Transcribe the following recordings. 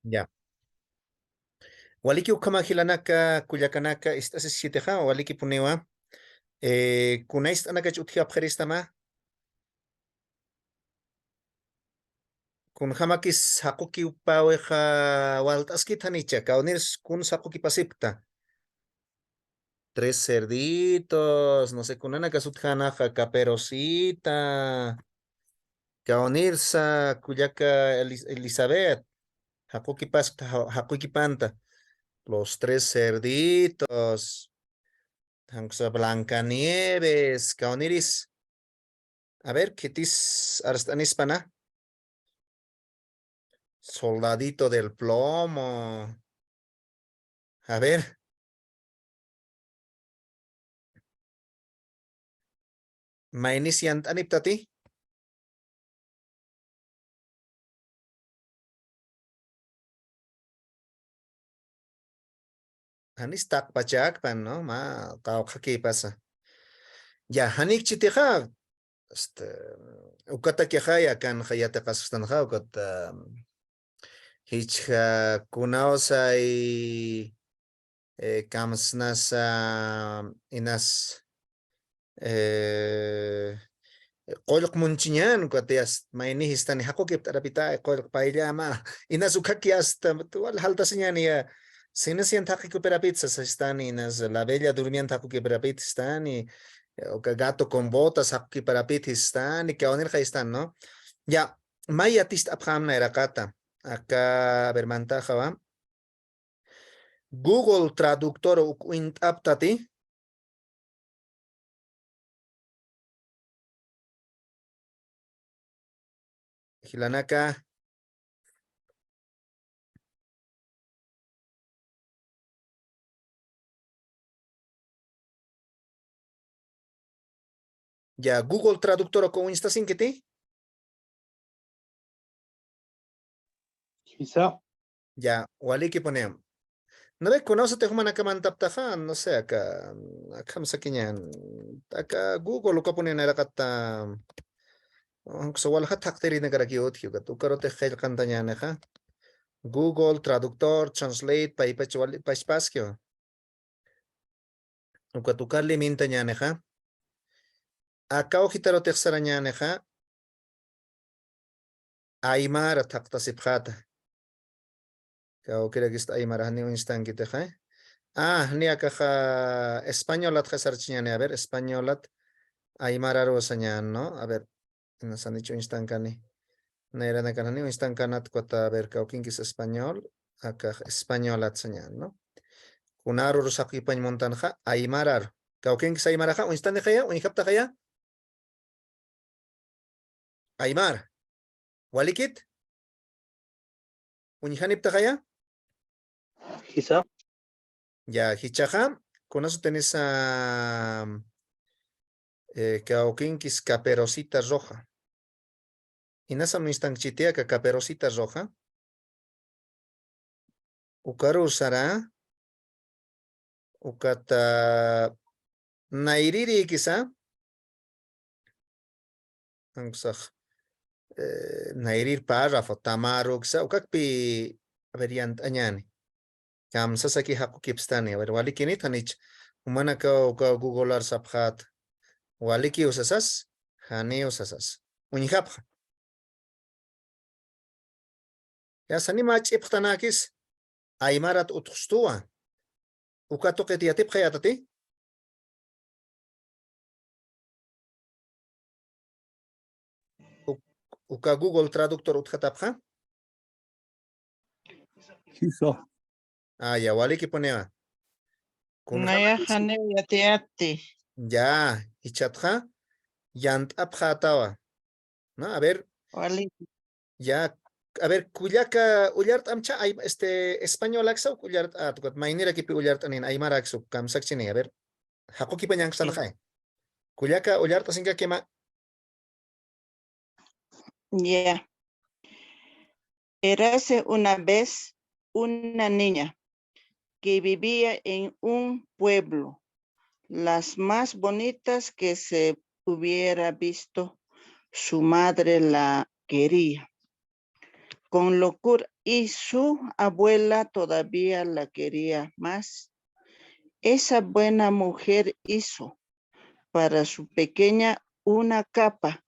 Ya. Waliki ukamahilanaka kuyakanaka estas sitija waliki punewa. Kunais anaka utja pjeristama. Kun hamakis hakuki upaweja waltaskit hanicha kaunirs kun sakuki pasipta. Tres cerditos, no sé, kunana kasutjanaja caperosita. Kaunirsa kuyaka Elizabeth. Hakuki pasipta hakuki panta. Los tres cerditos. Hansa Blancanieves. Kauniris. A ver, ¿qué tis arstanispana? Soldadito del plomo. A ver. Mainisiant aniptati. Hanis tak pachak pan, ¿no? Ma, kau kaki pasa. Ya, hanik chitija. Ukata kihaya kan hayate kasustan ukata. Hichha kunaosay kamsnasa inas qoyq munchiñan katias mayni histani hakukip tarapita qoyq paillama inas ukaki hasta tual haltasiñani ya sinasian takikuperapitsa histani inas la bella durmiente hakukipirapit histani o gato con botas hakukipirapit histani que onirja histan, ¿no? Ya, maya tist aphamna erakata. Acá, a ver, mantaja va. Google Traductor aptati. Hilanaka. Ya, Google Traductor con insta sin que ti. Quizá. Ya, wali que ponemos. No ve, conoce te humana mantaptaja, no sé, acá masakiñan. Acá Google lo que ponen era kata. So wala haktiri na karaki otio ka tu karote khel kantanya ha. Google Traductor Translate pa ipachwali pa espacio. Ukatukar limintanya ha. Acá ojitaro texaraña ha. Aymara taktasipjata. Kao kira gist aymara ni un instan kita ha. Ni akaja españolat jasarchiñane, a ver, españolat aymara rosañan, ¿no? A ver, nos han dicho instan kani. Nera na kanani un instan kanat kota, a ver, kao kinkis español, acá españolat sañan, ¿no? Kunaru rusaki pañ montanja aymarar. Kao kinkis aymaraja un instan de jaya, un hijapta jaya. Aymar. Walikit. Un hijanipta jaya. Quizá. Ya, hichaja, con eso tenés a Kaukinkis caperucita roja. Y nasa no instan chitea que caperucita roja. Ukaru usará. Ukata nairiri quizá. Nairir párrafo, tamaru quizá. Ukakpi variant añani. Kam sasaki haku kipstani. A ver, walikinit hanich. Humana ka Google ar saphat. Waliki usasas. Hani usasas. Unihapja. Ya sani mach iptanakis. Aymarat utustua. Ukato que tiatip hayatati. Uka Google Traductor uthatapja. Quizá. Ya waliki ponea. Naya hane yatiati. Ya, ichatja. Yant apjatawa. ¿No? A ver. Wali. Ya. A ver, kuyaka ullart amcha español aksa ullart tukat mainira kipi ullart anin aymar aksu kam sakchini. A ver. Hako kipa nyang sanjay. Kuyaka ullart asinga kema. Ya. Érase una vez una niña que vivía en un pueblo, las más bonitas que se hubiera visto. Su madre la quería, con locura y su abuela todavía la quería más. Esa buena mujer hizo para su pequeña una capa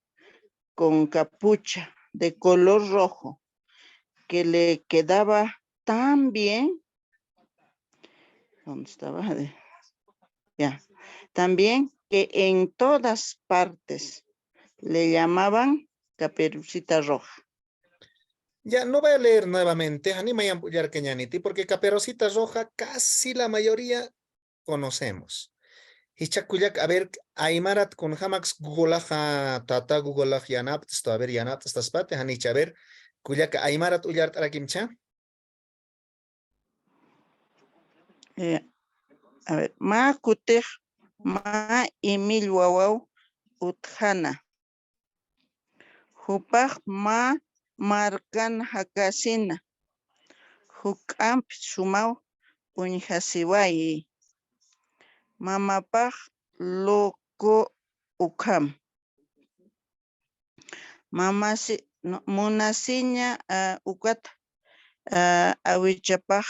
con capucha de color rojo que le quedaba tan bien. ¿Dónde estaba? Ya. También que en todas partes le llamaban Caperucita Roja. Ya no voy a leer nuevamente, anima ya porque Caperucita Roja casi la mayoría conocemos. Hichakuyak, a ver, Aymarat con Hamax Gugolaja, Tata Gugolaj Yanap, esto a ver, Yanap, estas partes, Hanicha, a ver, Kuyak Aymarat Uyart Arakimcha. A ver, ma kutej, ma Emil Wawau Uthana. Hupaj ma Markan Hakasina. Hukamp Sumau Unhasiwai. Mamapaj Loko Ukam. Mamasi Munasiña Ukat Awichapaj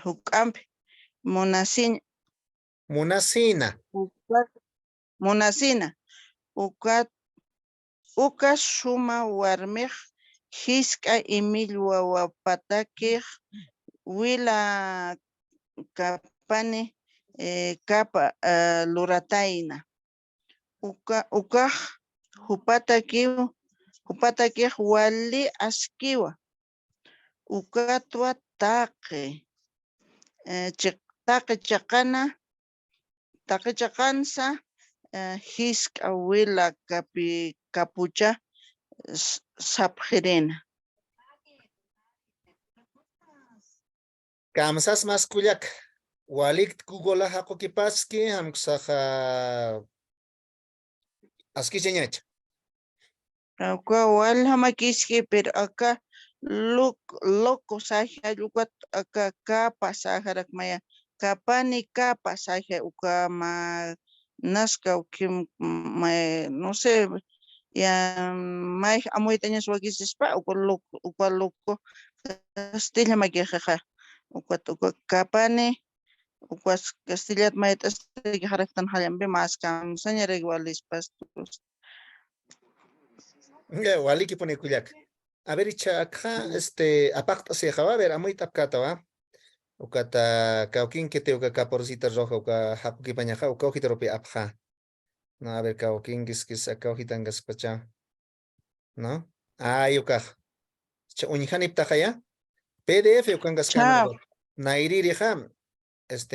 Hukamp Munasiña Munasina. Munasina Ukat Ukas Shuma Warmej Hiska Emil Wawapatakej Wila Kapane Kapa Lurataina Ukaj Hupatakej Wali Askiwa Ukatwa Take Take Chakana Take Chakansa Hiska Wila Kapucha Sapjerena. Kamsas mas Kuyak. Walik Gugola Hakokipaski, Hamksaha Aski Chenyach. Acá wal hamakiski, pero acá loco saja lugat acá capa saja maya kapani capa saja uka ma nazca ukim no sé ya mai amoy tanya swagis spa uka loco Castilla maquijaja uka kapani uka Castilla maitas que haraftan halambe más kan señora iguales pastos. Waliki pone Kuyak. A ver, Icha, acá, apacta se java, a ver, amoy tapcata, va. Ukata Kaukin que te uka Caperucita Roja, uka Hapuki Pañaja, uka Hitaropi Apja. No, a ver, Kaukin, que saca Hitangas Pacha. ¿No? Ah, yuka. Unihanip Tajaya. PDF, ukangas Chao. Kamera. Nairi Ham.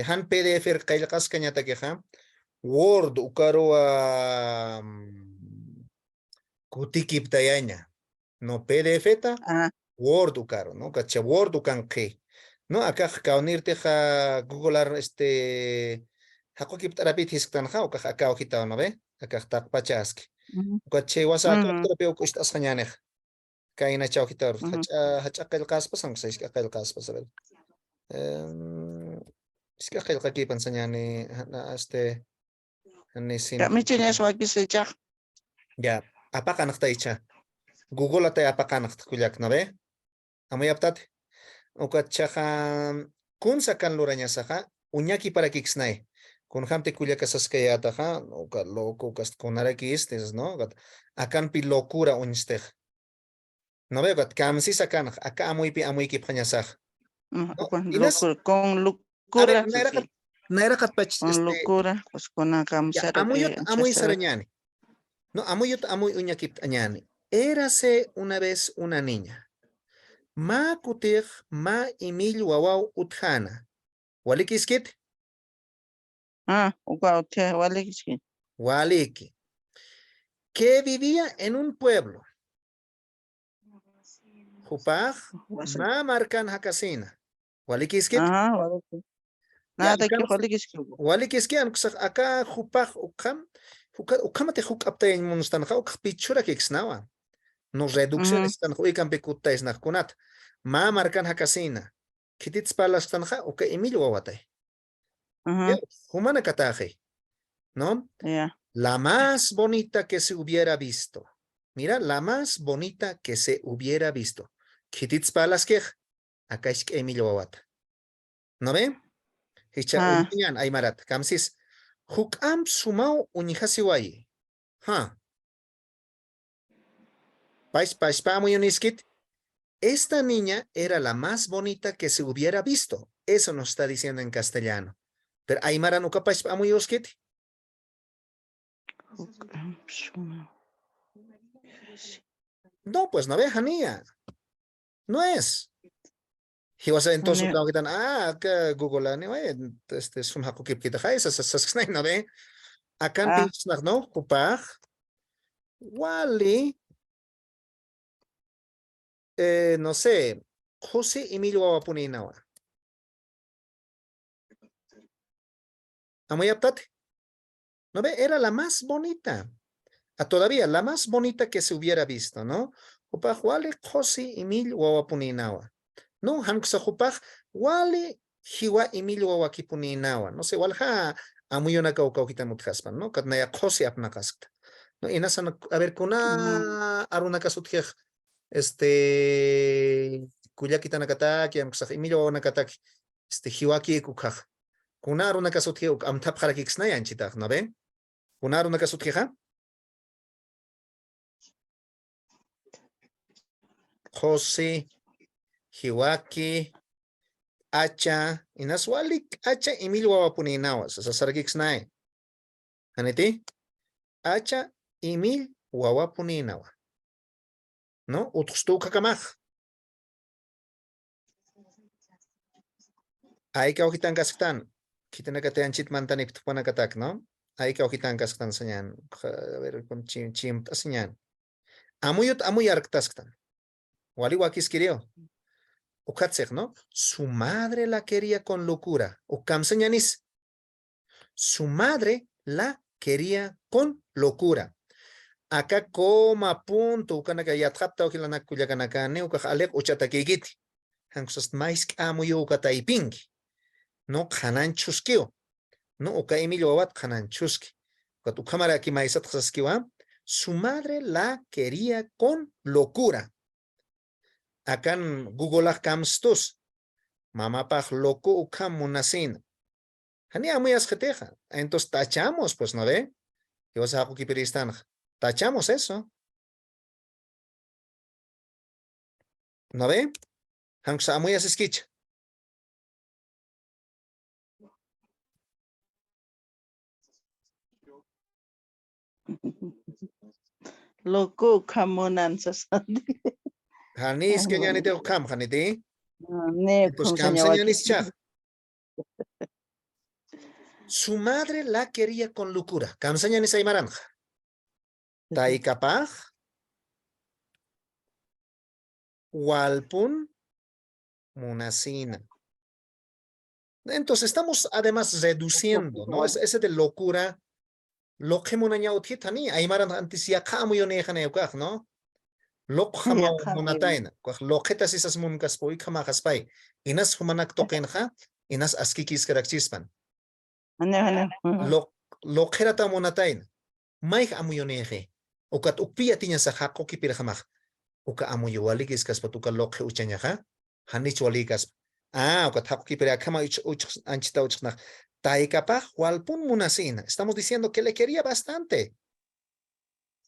Han PDF, Kailakas Kanyata que ham. Word, Ukaroa. Kutikip Tayaña. No PDF ta. Word Ukaro, ¿no? Cacha Word ukan que. No, acá kaunirte ja Google Hakokip Tarapit Hiskanja, o acá ojita, ¿no ve? Acá está Pachaski. Cache WhatsApp, pero que estás hañanej. Kaina chao ojita, hacha el caspas, aunque se el caspas, a ver. Es que aquí pensañani, ni sin. Kami chinya swagi sejak. Ya, apakah nak taicha? Google atay apakah nak kuyak, ¿no ve? Amoy aptate. Ukachaja kun sakan luraña saja uñaki para kixnay kun hamte kuliaka saskayata ja uka loco kast kunaraki estes no akan pi locura unstej no veo gat kamsi sakan acá amuy ki pañasaj con locura naira kat pach con locura pues con akamsara amuyot amuy sarañani no amuyot amuy uñaki añani érase una vez una niña Ma kutir ma Emil Wawau Uthana. ¿Walikiskit? Waliki. Waliki. Que vivía en un pueblo. Jupaj ma marcan hakasina. ¿Walikiskit? Nada que walikiskit. Walikiskit, acá jupaj ukamate juk aptay monstanja uk pichura kiksnawa. No reducción están juegan pecutaes na kunat. Ma marcan hakasina. Kitits palas tanja uka Emil Wawatay. Humana kataje, ¿no? Yeah. La más bonita que se hubiera visto. Mira, la más bonita que se hubiera visto. Kitits palaskej. Acá es Emilio Wawata. ¿No ve? Hicha Ah, uñan aymarat. Kamsis. Hukam sumau uñihasiwai. Ha. Pais pamuyuniskit. Esta niña era la más bonita que se hubiera visto. Eso nos está diciendo en castellano. Pero aymara nunca pais pamuyuskit. No, pues no ve, Hania. No es. Entonces, que Google, es un haku kip kita no ve. Acá en Pinsnach, ¿no? Kupaj. Wally. No sé. José Emilio Wawapuninawa. Amoyaptate. ¿No ve? Era la más bonita. Todavía la más bonita que se hubiera visto, ¿no? Kupaj Wally José Emilio Wawapuninawa. No, Hanksa Kupaj Wally Hiwa Emilio Wawakipuninawa. No sé, walha amuyona kaukaukitan muthaspan, ¿no? Katnaya José apnakaskta. No, inasan, a ver, kuna aruna kasutjej, kuyakita nakataki, Emilio nakataki, hiwaki kukaj. Kuna aruna kasutjej, amtap jarakixnayan chitag, ¿no ven? Kuna aruna kasutjeja. José, hiwaki, acha, inaswalik, acha, Emilio wawapuninawas, sasarakixnay. Aneti? Acha, Emil wawapuninawa. ¿No? Utxtu kakamaj. Ahí que ojitan kastan. Kitana katean chit mantanip tupana katak, ¿no? Ahí que ojitan kastan señan. A ver, con chim señan. Amuyut amuyark tastan. Wali wakis quería. Ukatsek, ¿no? Su madre la quería con locura. Ukam señanis. Su madre la quería con locura. Acá coma punto. Ukana que ya trapta okilana kuyakanakane. Ukajalek uchatakigiti. Hanksast maisk amuyu ukataipingi. No kanan chuskio. No oka Emilio Wawat kanan chuski. Cuando cámara aquí maizat xaskiwa, su madre la quería con locura. Acá en Google Camstus. Mamá paj loco ukam munasin. Hania muy asjeteja. Entonces tachamos, pues, ¿no ve? Y vas a Jukipiristan. Tachamos eso. ¿No ve? Hansa muy asesquicha. Loco kamonan sasandi. Hanis que ya ni te ukam, haniti. Ne Entonces, kung kam señalis chaj. Su madre la quería con locura. Kam señalis aymaranja. Taikapaj. Walpun munasina. Entonces estamos además reduciendo, ¿no? Ese de locura, lo que munañautitani, aymaran antes ya kamu yo nejaneukaj, ¿no? Lo kama munataina, lo que tas esas mumkaspoi kama jaspay, inas humanak tokenja, inas askikis karakchispan. Lo que rata munataina, maik amu yo neje, ukat upia tiña sa hako ki pirjamaj, uka amu yo walikis kaspatuka lo que uchañaja, hanich walikas. Ukat hako ki pirjama anchita uchnaj. Taikapaj walpun munasina. Estamos diciendo que le quería bastante.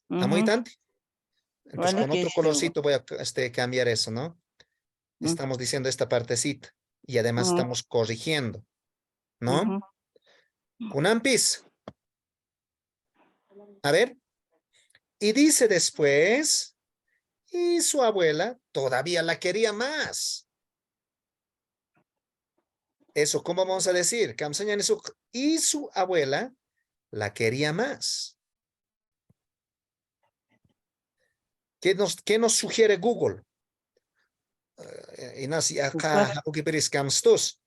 Amoitante. Entonces, con otro colorcito voy a cambiar eso, ¿no? Estamos diciendo esta partecita. Y además estamos corrigiendo, ¿no? Kunampis. A ver. Y dice después, y su abuela todavía la quería más. Eso, ¿cómo vamos a decir? Y su abuela la quería más. ¿Qué nos sugiere Google? Inasi acá, ukiperis kamstus.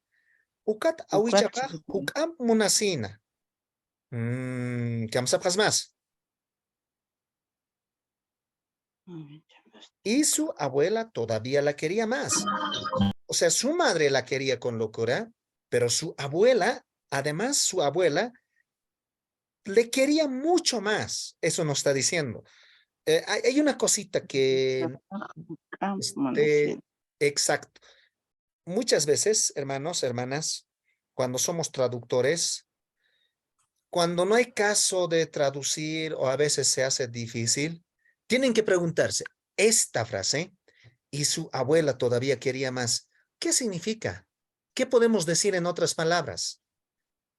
Ukat awichapa, ukam munasina. Kamsapjas más. Y su abuela todavía la quería más. O sea, su madre la quería con locura, pero su abuela, además su abuela, le quería mucho más. Eso nos está diciendo. Hay una cosita que, Monasina. exacto. Muchas veces, hermanos, hermanas, cuando somos traductores, cuando no hay caso de traducir o a veces se hace difícil, tienen que preguntarse, esta frase, y su abuela todavía quería más, ¿qué significa? ¿Qué podemos decir en otras palabras?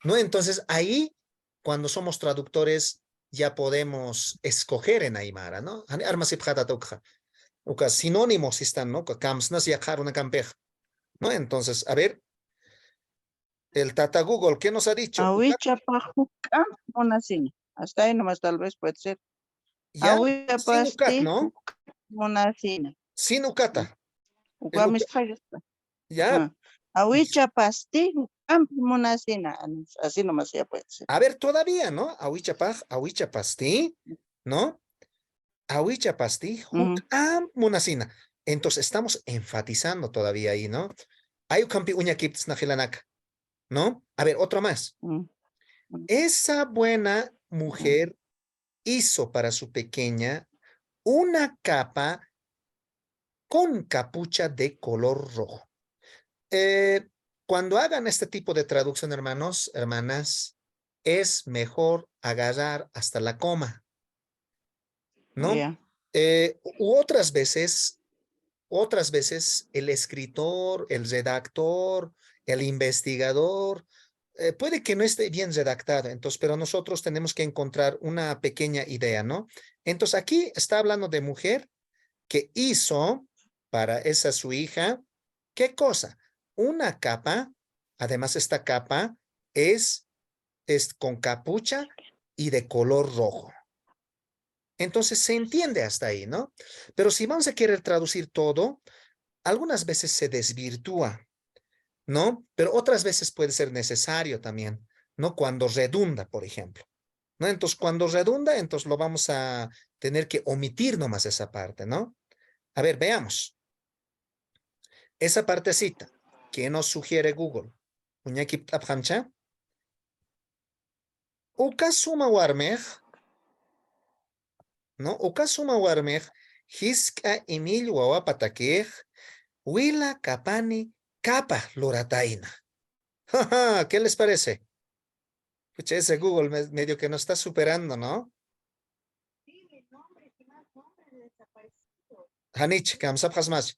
¿No? Entonces ahí, cuando somos traductores, ya podemos escoger en Aymara, ¿no? Sinónimos están, ¿no? ¿No? Entonces, a ver, el Tata Google, ¿qué nos ha dicho? Awichapa hukam monasina. Hasta ahí nomás tal vez puede ser. Ya, sin ucat, Awichapasti ¿no? monasina. Sin ucata. Ukam está. Ya, Awichapasti hukam monasina. Así nomás ya puede ser. a ver, todavía, ¿no? Awichapaj, awichapasti, ¿no? Awichapasti, hukam munasina. Entonces estamos enfatizando todavía ahí, ¿no? Hay ukampi uña kipts najilanak, ¿no? A ver, otro más. Esa buena mujer hizo para su pequeña una capa con capucha de color rojo. Cuando hagan este tipo de traducción, hermanos, hermanas, es mejor agarrar hasta la coma, ¿no? Yeah. Otras veces el escritor, el redactor, el investigador, puede que no esté bien redactado, entonces, pero nosotros tenemos que encontrar una pequeña idea, ¿no? Entonces aquí está hablando de mujer que hizo para esa su hija, ¿qué cosa? Una capa, además esta capa es con capucha y de color rojo. Entonces se entiende hasta ahí, ¿no? Pero si vamos a querer traducir todo, algunas veces se desvirtúa, ¿no? Pero otras veces puede ser necesario también, ¿no? Cuando redunda, por ejemplo, ¿no? Entonces, cuando redunda, entonces lo vamos a tener que omitir nomás esa parte, ¿no? A ver, veamos. Esa partecita que nos sugiere Google. Uñaki taphamcha. Uka suma warmej, ¿no? Uka suma warmej, hiska emil wawapatakej, huila kapani capa lorataina. ¿Qué les parece? Pucha, ese Google medio que nos está superando, ¿no? Hanich, kamsap hasmach.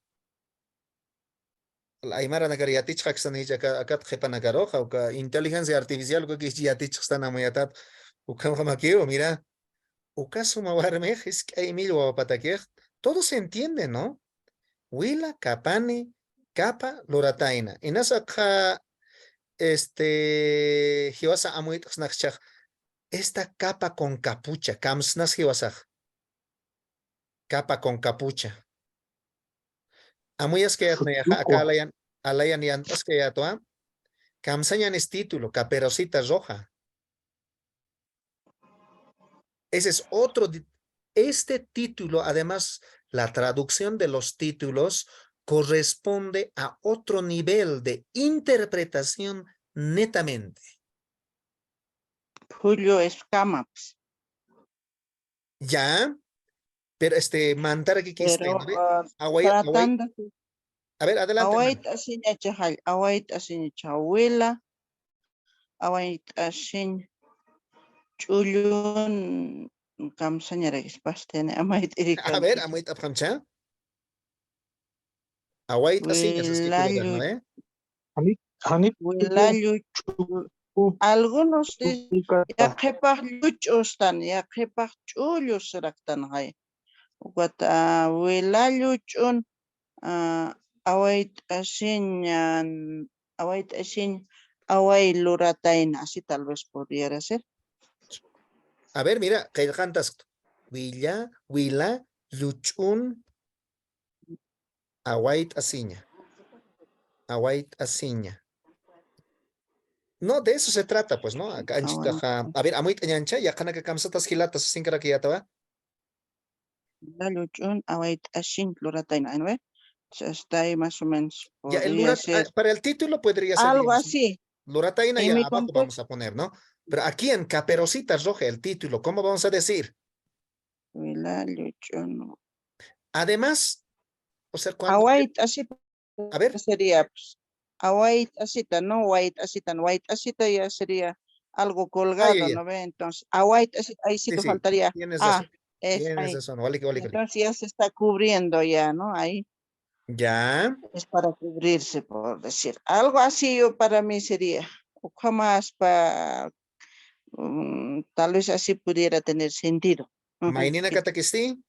La Aymara nagariyatich haksanich akat jepanagaroja, uka inteligencia artificial, uka kishiyatich están amoyatat, uka mamakio, mira. Uka suma warmej, hiska emil wawapatakej. Todo se entiende, ¿no? Huila, kapani, capa, lorataina. En esa hiwasa amuit snachach, esta capa con capucha, kamsnas hiwasach, capa con capucha. Amuyas que acá alayan yantas que ya toa, kamsañan es título, caperucita roja. Ese es otro, este título, además, la traducción de los títulos corresponde a otro nivel de interpretación netamente. Julio Escama. Ya, pero mantar aquí que Pero a tratando. ver, adelante. Await asin chahal. Await asin chahuela. Await asin chulun. Kamsañara ispastene. Amait A irikan. ver, amuit aphamcha. Await asiñas, es que quiere Huelalu. ¿no? Hanip Huelalu. Algunos ya qhipaq lluch'ustan, ya qhipaq ch'ullus raktan hay. Wata wilalu ch'un await asin away lurataina, así tal vez podría ser. A ver, mira, que cantas. Wila, luchun, await asiña. Await asiña. No, de eso se trata, pues, ¿no? A ver, amuit ñancha, ya kana que kamsatas gilatas, sin cara que ya estaba. Wilalu ch'un await asin lurataina, ¿no? Está ahí más o menos, Ya, podría ser. para el título podría ser, Algo digamos, así. Lurataina En ya mi abajo contexto. vamos a poner, ¿no? Pero aquí en Caperucita Roja, el título, ¿cómo vamos a decir? Huila, Luchón. Además, o sea, cuando... Await, así A ver, sería, pues, await, asita, no white, asita, white, asita ya sería algo colgado, ya. ¿no ve? Entonces, await, asita, ahí sí Sí, te sí, faltaría, tienes razón. es Tienes ahí. razón. Wali, wali, wali. Entonces ya se está cubriendo ya, ¿no? Ahí Ya, es para cubrirse, por decir. Algo así yo para mí sería, o jamás para, tal vez así pudiera tener sentido. Ujú, mainina sí. katakisti,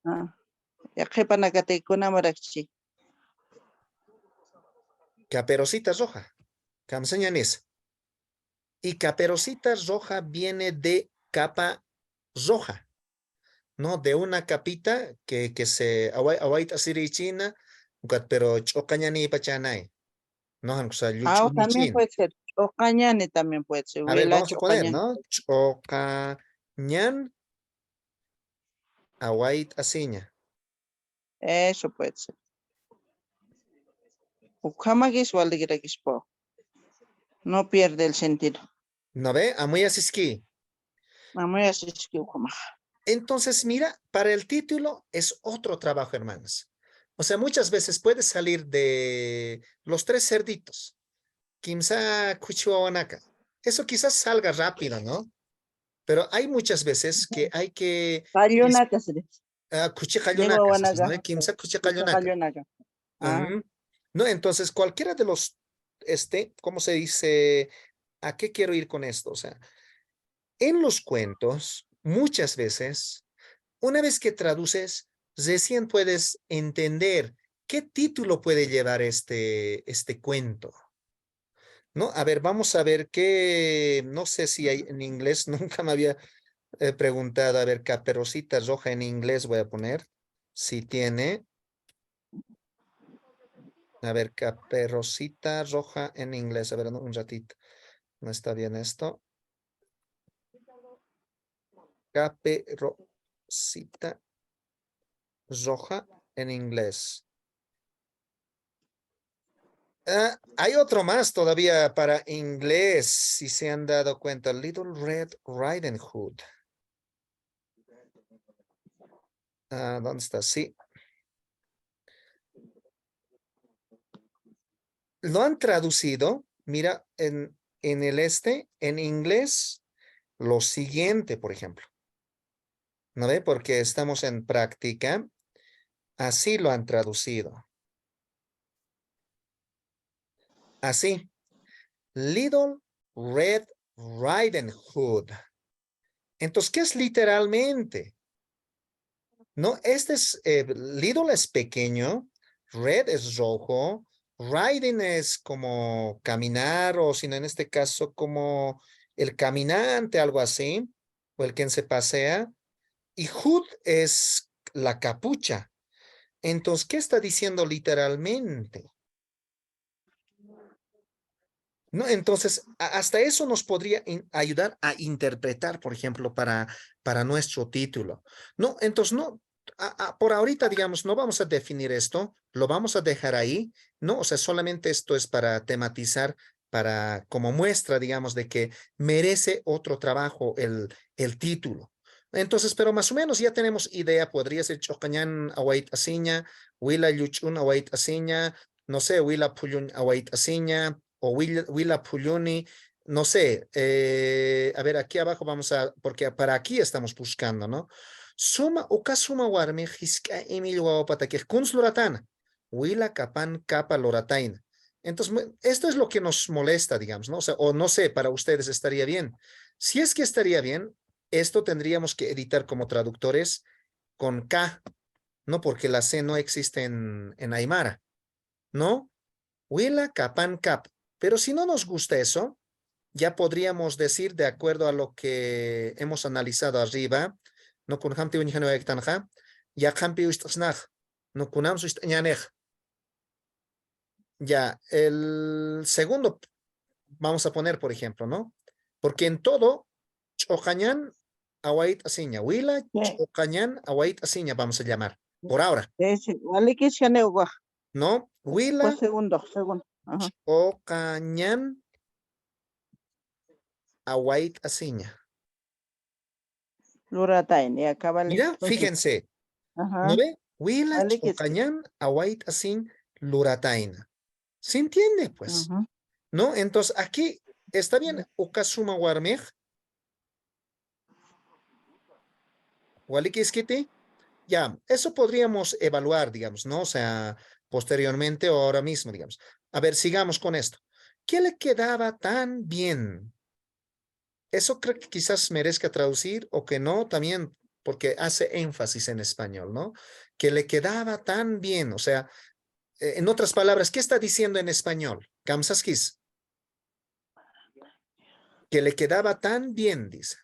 Ah, ya que panacate con amarachi. caperucita roja. Kamseñanis. Y caperucita roja viene de capa roja, ¿no? De una capita que se await asiri china, pero chocañani pachanay, ¿no? O sea, Ah, también yuchumichin. puede ser. O cañane también puede ser. A ver, vamos Huelacho a o poner, cañane. ¿no? Chocañan await asiña. Eso puede ser. Ukamagis po. No pierde el sentido. ¿No ve? Amuy asisqui. Vamos a decir que ukama. Entonces, mira, para el título es otro trabajo, hermanos. O sea, muchas veces puede salir de los tres cerditos. Kimsa Kuchiwawanaka. Eso quizás salga rápido, ¿no? Pero hay muchas veces que hay que... Kallonaka sería. Kuchikallonaka, ¿no? Nehuawanaga. Kimsa Kucha Kuchikallonaka. kallonaka. Ah, Ujú. No, entonces cualquiera de los, ¿cómo se dice? ¿A qué quiero ir con esto? O sea, en los cuentos, muchas veces, una vez que traduces, recién puedes entender qué título puede llevar este cuento. ¿No? A ver, vamos a ver qué, no sé si hay en inglés, nunca me había preguntado, a ver, caperucita roja en inglés voy a poner, si tiene, a ver, caperucita roja en inglés, a ver, un ratito, no está bien esto, caperucita roja en inglés. Hay otro más todavía para inglés, si se han dado cuenta, Little Red Riding Hood. ¿Dónde está? Sí. Lo han traducido, mira, en el en inglés, lo siguiente, por ejemplo. ¿No ve? Porque estamos en práctica. Así lo han traducido. Así. Little Red Riding Hood. Entonces, ¿qué es literalmente? No, Little es pequeño, Red es rojo, Riding es como caminar o sino en este caso como el caminante, algo así, o el quien se pasea, y Hood es la capucha. Entonces, ¿qué está diciendo literalmente? ¿No? Entonces, hasta eso nos podría ayudar a interpretar, por ejemplo, para nuestro título. No, entonces, no, por ahorita, digamos, no vamos a definir esto, lo vamos a dejar ahí, ¿no? O sea, solamente esto es para tematizar, como muestra, digamos, de que merece otro trabajo el título. Entonces, pero más o menos ya tenemos idea, podría ser Chocañán Await Asiña, Wila Yuchun Await Asiña, no sé, Wila Puyun Await Asiña, o Willa Puglioni, no sé, a ver, aquí abajo vamos porque para aquí estamos buscando, ¿no? Suma, uka suma warmi, hiska emil que kunz loratana, Willa kapan kapa lorataina. Entonces, esto es lo que nos molesta, digamos, ¿no? O sea, o no sé, para ustedes estaría bien. Si es que estaría bien, esto tendríamos que editar como traductores con K, ¿no? Porque la C no existe en Aymara, ¿no? Willa kapan kap. Pero si no nos gusta eso, ya podríamos decir, de acuerdo a lo que hemos analizado arriba, no kun hampi unjano ektanja, ya hampi ustasnaj, no kunam sustañanej. Ya, el segundo vamos a poner, por ejemplo, ¿no? Porque en todo, chocañán await asiña, huila sí. chocañán await asiña, vamos a llamar, por ahora, Vale que sea neugua. ¿no? Pues Huila segundo. Ajá. chocañán await asiña. Luratain, ya cabal. Mira, fíjense. Ajá. ¿No ve? Huila, Vale, que sí. chocañán, await, asin, lurataina. ¿Se entiende, pues? Ujú. ¿No? Entonces, aquí está bien, ukasuma warmej. Walikiskiti. Ya, eso podríamos evaluar, digamos, ¿no? O sea, posteriormente o ahora mismo, digamos. A ver, sigamos con esto. ¿Qué le quedaba tan bien? Eso creo que quizás merezca traducir o que no, también porque hace énfasis en español, ¿no? Que le quedaba tan bien, o sea, en otras palabras, ¿qué está diciendo en español? Kamsaskis. Que le quedaba tan bien, dice.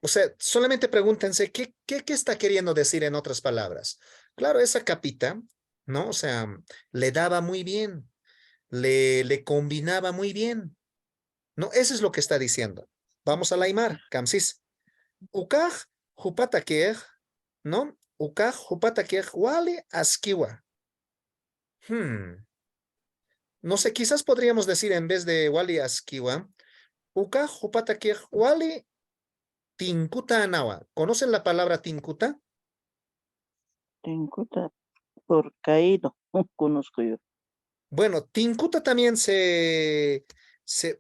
O sea, solamente pregúntense, ¿qué está queriendo decir en otras palabras? Claro, esa capita, ¿no? O sea, le daba muy bien, le combinaba muy bien, ¿no? Eso es lo que está diciendo. Vamos a la Aymar, Kamsis. Ukaj, jupatakej, ¿no? Ukaj, jupatakej, wale, askiwa. No sé, quizás podríamos decir en vez de wali askiwa, ukaj, jupatakej, wali, tinkuta anawa. ¿Conocen la palabra tinkuta? Tinkuta por caído. Conozco yo. Bueno, tinkuta también se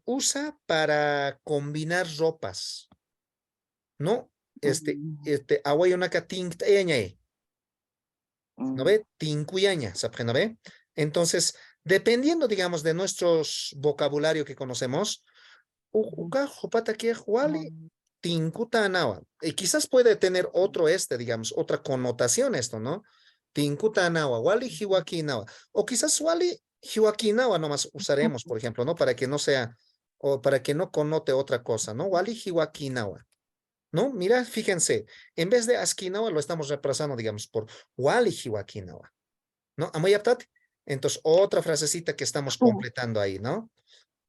usa para combinar ropas, ¿no? Awayonaka tinktayañay, ¿no ve? Tinkuyaña, ¿sabe? ¿No ve? Entonces, dependiendo, digamos, de nuestros vocabulario que conocemos, uka, jopata, que wali, tinkuta anawa. Y quizás puede tener otro digamos, otra connotación esto, ¿no? Tinkuta anawa, wali hiwakinawa. O quizás wali hiwakinawa nomás usaremos, por ejemplo, ¿no? Para que no sea, o para que no connote otra cosa, ¿no? Wali hiwakinawa. ¿No? Mira, fíjense, en vez de askinawa lo estamos reemplazando, digamos, por wali hiwakinawa, ¿no? Amoyaptat. Entonces, otra frasecita que estamos completando ahí, ¿no?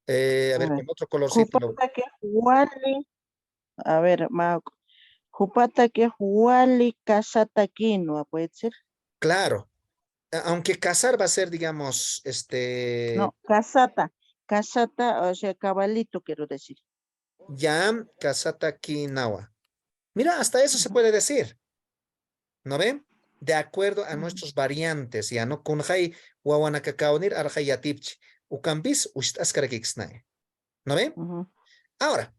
A ver, con otro colorcito. Jupata que wali. A ver, Marco. Jupata que wali casata quinoa, ¿puede ser? Claro, aunque casar va a ser, digamos, No, casata. Casata, o sea, caballito quiero decir. yam casata quinawa. Mira, hasta eso se puede decir, ¿no ven? De acuerdo a nuestros variantes, ya no kunjai wawanakakaunir arjayatipchi. Ucampis ushtascarakixnai. ¿No ven? Ujú. Ahora,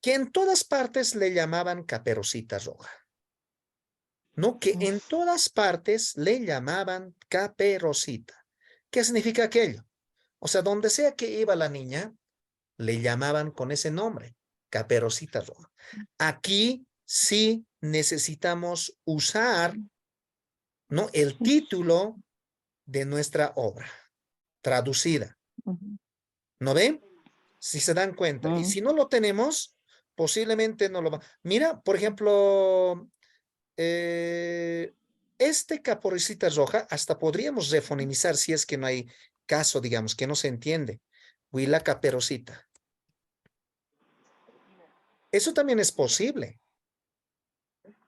que en todas partes le llamaban caperucita roja. No, que en todas partes le llamaban caperucita. ¿Qué significa aquello? O sea, donde sea que iba la niña, le llamaban con ese nombre, Caperucita Roja. Aquí sí necesitamos usar, ¿no? El título de nuestra obra, traducida. Ujú. ¿No ven? Si se dan cuenta. Y si no lo tenemos, posiblemente no lo va. Mira, por ejemplo, Caperucita Roja, hasta podríamos refonimizar si es que no hay caso, digamos, que no se entiende. Huila Caperucita. Eso también es posible.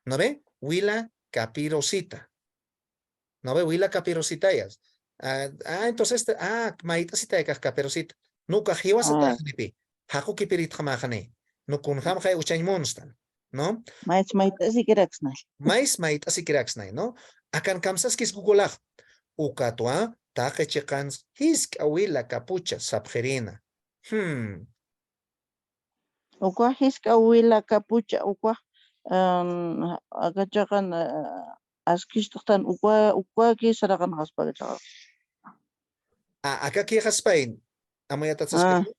¿No ve? Huila Capirosita. ¿No ve? Huila Capirositayas. Entonces, maita sita de Caperosita. Nunca jiwas a tajnipi. Haku kipirit jamajane. No kun jamja uchain monstan. ¿No? Maita si queraxnal. Mais maita si kiraxnay, ¿no? Akan kamsas kis gugulaj. Ukatua, taje chekans, hisk awila capucha, sapjerina. Ukwa hiska wila capucha ukwa agachakan askishtan ukwa ki sarakan haspa gachakan. Acá quejas pain. Amayatas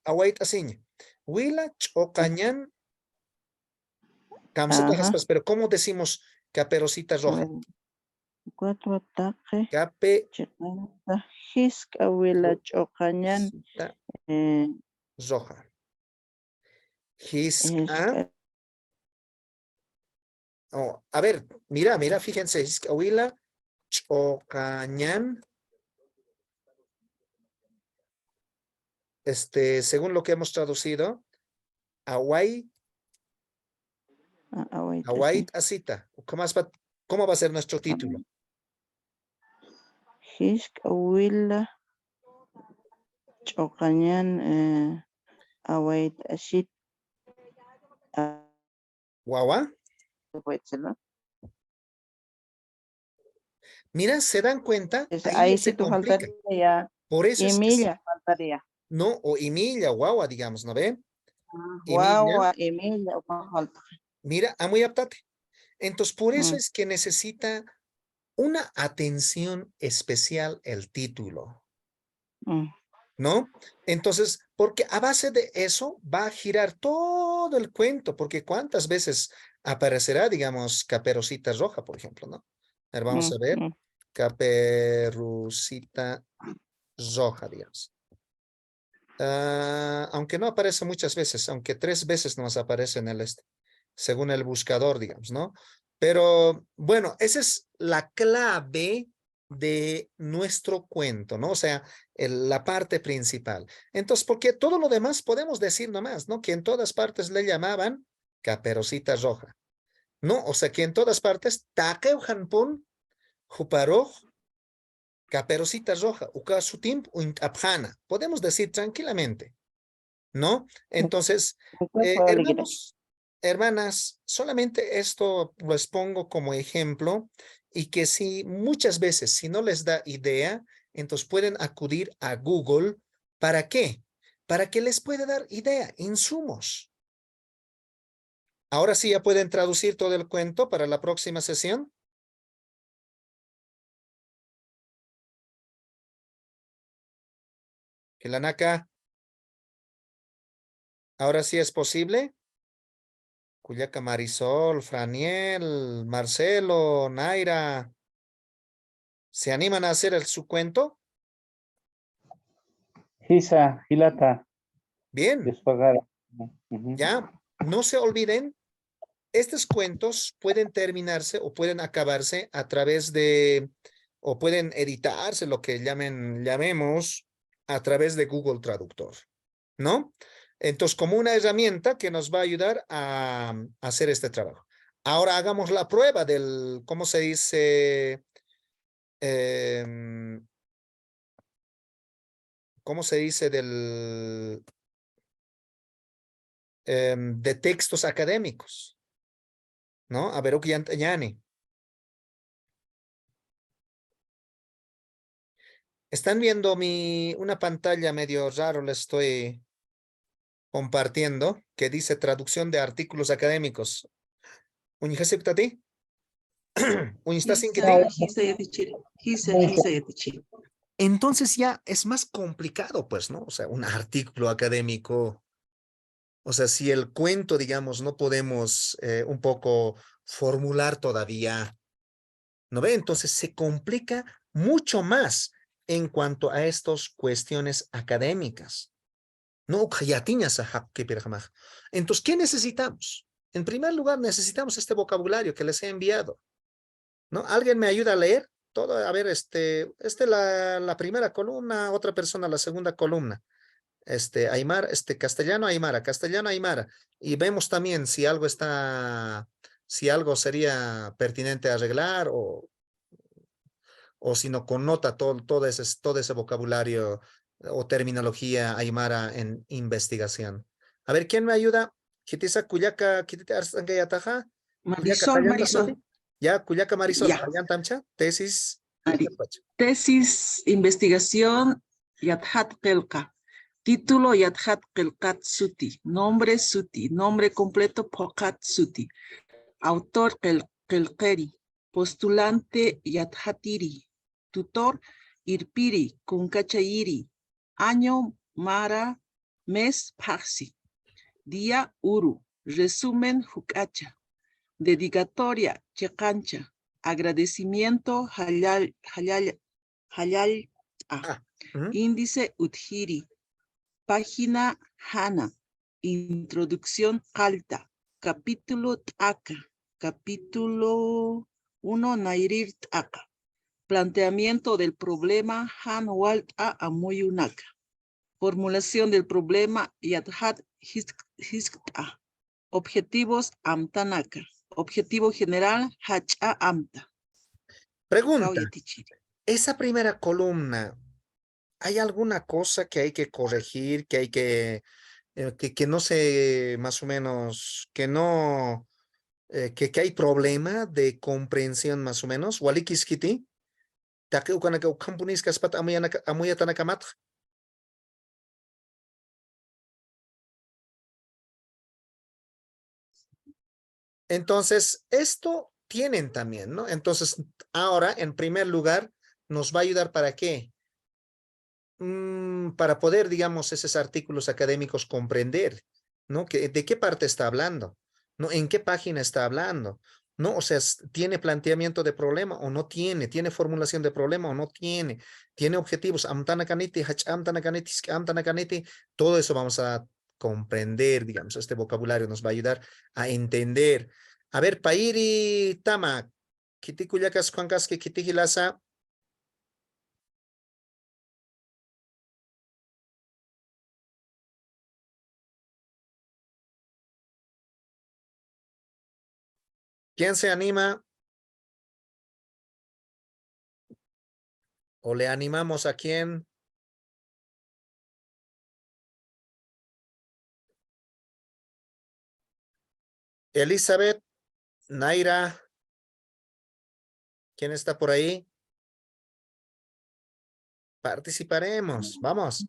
await asiñ. Wila chocañan camiseta Ajá. jaspas, pero ¿cómo decimos caperucita A roja? ver, ukwa taje Cape chekanta hiska wila chokañan cita eh, roja. Hisca. hiska Oh, a ver, mira, fíjense, hisca wila chocañan. Según lo que hemos traducido, Await ahorita sí. Await asita. ¿Cómo va a ser nuestro título? Hisk awila chokañan await ashit Guagua. Mira, ¿se dan cuenta? Ahí Ahí se sí tú complica. faltaría Por eso es, Emilia faltaría. no, o Emilia, guagua, digamos, ¿no ve? Guagua, Emilia, falta. Mira, muy aptate. Entonces, por eso es que necesita una atención especial el título, ¿no? Entonces, porque a base de eso va a girar todo el cuento, porque cuántas veces aparecerá, digamos, Caperucita Roja, por ejemplo, ¿no? A ver, vamos a ver. Caperucita Roja, digamos. Aunque no aparece muchas veces, aunque 3 veces nos aparece en el según el buscador, digamos, ¿no? Pero bueno, esa es la clave de nuestro cuento, ¿no? O sea, la parte principal. Entonces, porque todo lo demás podemos decir nomás, ¿no? Que en todas partes le llamaban Caperucita Roja, ¿no? O sea, que en todas partes, Takeujanpun, Juparoj, Caperucita Roja, Ukasutim, Abjana. Podemos decir tranquilamente, ¿no? Entonces, hermanos, hermanas, solamente esto les pongo como ejemplo y que si muchas veces, si no les da idea, entonces pueden acudir a Google. ¿Para qué? Para que les pueda dar idea, insumos. Ahora sí ya pueden traducir todo el cuento para la próxima sesión. Que la NACA, ahora sí es posible. Cuyaca Marisol, Franiel, Marcelo, Naira, ¿se animan a hacer su cuento? Hisa, Hilata, Bien, despagar. ya, no se olviden, estos cuentos pueden terminarse o pueden acabarse a través de, o pueden editarse, lo que llamemos, a través de Google Traductor, ¿no? Entonces, como una herramienta que nos va a ayudar a hacer este trabajo. Ahora hagamos la prueba del, ¿cómo se dice? ¿Cómo se dice del de textos académicos? ¿No? A ver, Yani. Están viendo una pantalla medio raro, les estoy compartiendo, que dice traducción de artículos académicos. ¿Uñijasiptati? ¿Uñistasinquiti? Entonces ya es más complicado, pues, ¿no? O sea, un artículo académico. O sea, si el cuento, digamos, no podemos un poco formular todavía, ¿no ve? Entonces se complica mucho más en cuanto a estas cuestiones académicas. No, entonces, ¿qué necesitamos? En primer lugar, necesitamos este vocabulario que les he enviado, ¿no? ¿Alguien me ayuda a leer? Todo, a ver, la primera columna, otra persona la segunda columna. Aymara, castellano, Aymara, castellano, Aymara. Y vemos también si algo si algo sería pertinente arreglar o si no connota todo ese vocabulario o terminología Aymara en investigación. A ver, ¿quién me ayuda? Kitisa Kuyaka, Kitita Arsangayataja, Kuyaka Marisol, Tayantas Marisol. Mati. Ya, Kuyaka Marisol, Ya. Tayantamcha, tesis. Tesis, investigación, Yadhat Kelka. Título, Yadhat Kelkat Suti. Nombre, Suti. Nombre completo, Pokat Suti. Autor, Kelkeri. Postulante, Yadhatiri. Tutor, Irpiri, Kunkachayiri. Año, Mara. Mes, Paxi. Día, Uru. Resumen, Hukacha. Dedicatoria, Checancha. Agradecimiento, Hayal. Índice, Udhiri. Página, Hana. Introducción, Kalta. Capítulo, Taka. Capítulo 1, Nairir Taka. Planteamiento del problema, Han Walt A. Amoyunaka. Formulación del problema, Yadhat Hiskta. Objetivos, Amtanaka. Objetivo general, Hacha Amta. Pregunta. esa primera columna, ¿hay alguna cosa que hay que corregir, que hay que no sé, más o menos, que no, que hay problema de comprensión más o menos? Walikiskiti, take ukanaka ukampunis kaspat amuyatanakamata. Entonces, esto tienen también, ¿no? Entonces, ahora, en primer lugar, nos va a ayudar para qué? Para poder, digamos, esos artículos académicos comprender, ¿no? ¿De qué parte está hablando? ¿No? ¿En qué página está hablando? ¿No? O sea, ¿tiene planteamiento de problema o no tiene? ¿Tiene formulación de problema o no tiene? ¿Tiene objetivos? Amtanakaniti, hachamtanakaniti, amtanakaniti. Todo eso vamos a comprender, digamos, este vocabulario nos va a ayudar a entender. A ver, Pairi Tama, Kitikuyakas Juankaski, Kitikilasa. ¿Quién se anima? ¿O le animamos a quién? Elizabeth, Naira, ¿quién está por ahí? Participaremos, vamos.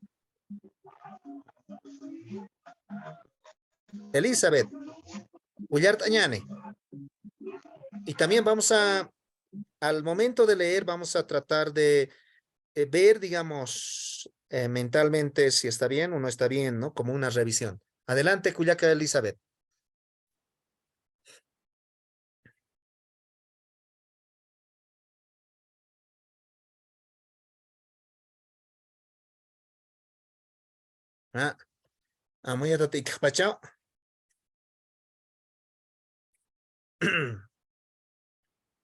Elizabeth, Ullart Añane. Y también vamos al momento de leer, vamos a tratar de ver, digamos, mentalmente si está bien o no está bien, ¿no? Como una revisión. Adelante, Cuyaca Elizabeth. Muy atatico, Pachao.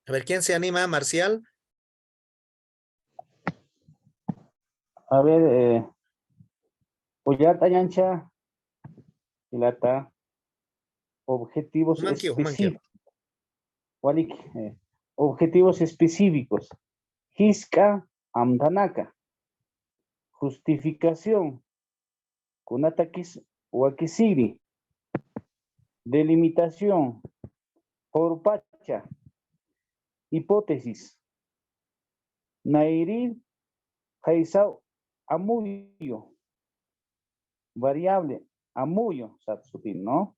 A ver, ¿quién se anima? Marcial. A ver, Ollanta Yancha, Hilata, objetivos Humanquio. específicos. Objetivos específicos. Hiska Amdanaka. Justificación. Kunatakis Wakisiri. Delimitación. Porpacha. Hipótesis. Nairir Jaisao Amuyo. Variable Amuyo, Satsutin, ¿no?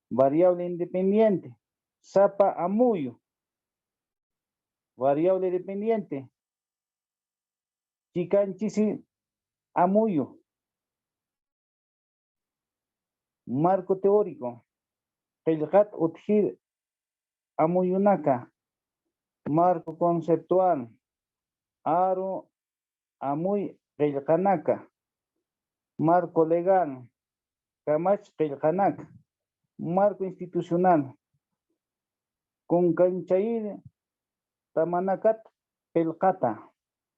Variable independiente. Sapa Amuyo. Variable dependiente. Chicanchisi Amuyo. Marco teórico. Pelhat Uthir Amuyunaka. Marco conceptual. Aro Amuy Pelhanaka. Marco legal. Kamach Pelhanaka. Marco institucional. Concanchair Tamanakat Pelkata.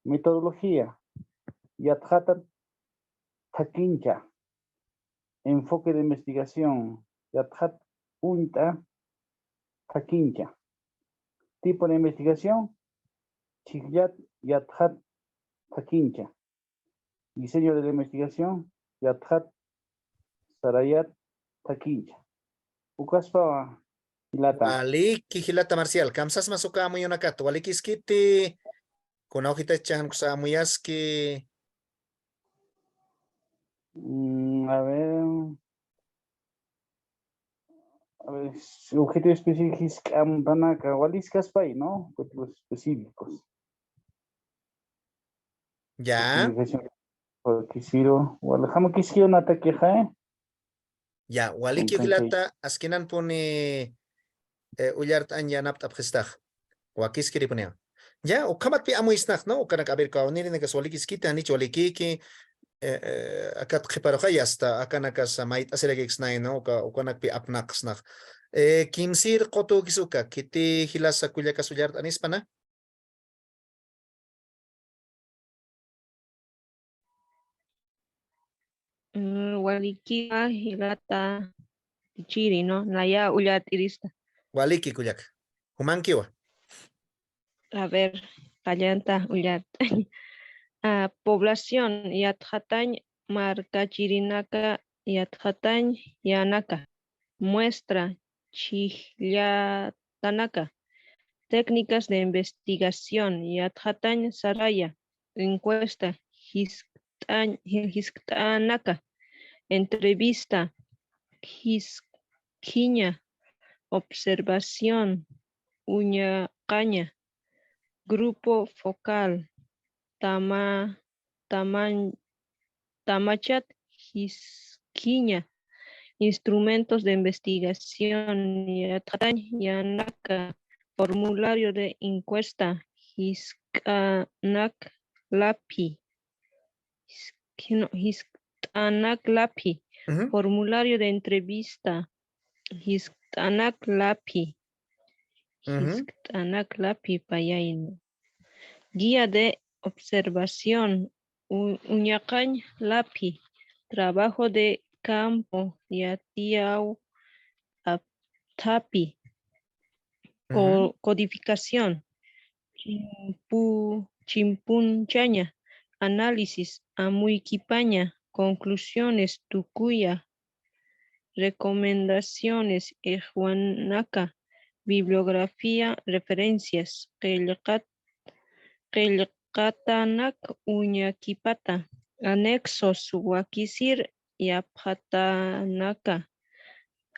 Metodología. Yathatat Takincha. Enfoque de investigación. Yathat Unta Takincha. Tipo de investigación. Chigyat Yathat Takincha. Diseño de la investigación. Yathat Sarayat Takincha. Ukaspa Hilata. Waliki Hilata Marcial. Kamsas masuka Amuyunakat. Walikiskiti. Con hojita echan kusa Amuyaski. A ver, objetivos específicos, Amtanaka, Waliscas Pay, ¿no? Objetivos específicos. Ya. Quisiro, Walhamo Quisiro Natakeja, Ya, Waliki Hilata askinan pone Ullart Anjanap Tapgestaj. Wakiskiri poneo. Ya, o kamat pi amuisnak, ¿no? O kanak abir kauniri nekas walikiskita, ni cholikiki. Akat khiparoja ya hasta akanakas mait asiragixnay, ¿no? O kanak pi apnaksnak. Kimsir koto kisuka, kiti hilasa kuyakas Ullart Anispana. Walikia Hilata Tichiri, ¿no? Naya Ullat Irista. Waliki kuyak. Humankiwa. A ver, Callanta Ullat. Población Yatjatañ Marcachirinaka Yatjatañ Yanaka. Muestra Chillatanaka. Técnicas de investigación Yatjatañ Saraya. Encuesta Hisktanaka. Entrevista Hisquiña. Observación Uñacaña. Grupo focal Tamachat Hisquiña. Instrumentos de investigación Yanaka. Formulario de encuesta Hiskanak Lapi. Hiskanak Lapi. Formulario de entrevista Hiskanak Lapi. Hiskanak Lapi Payaino. Guía de observación Uñacañ Lapi. Trabajo de campo Yatiao Aptapi. Codificación Chimpunchaña. Análisis Amuiquipaña. Conclusiones Tucuya. Recomendaciones Ejuanaca. Bibliografía. Referencias Qillqatanak Uñaquipata. Anexos Huaquisir y Apjatanaka.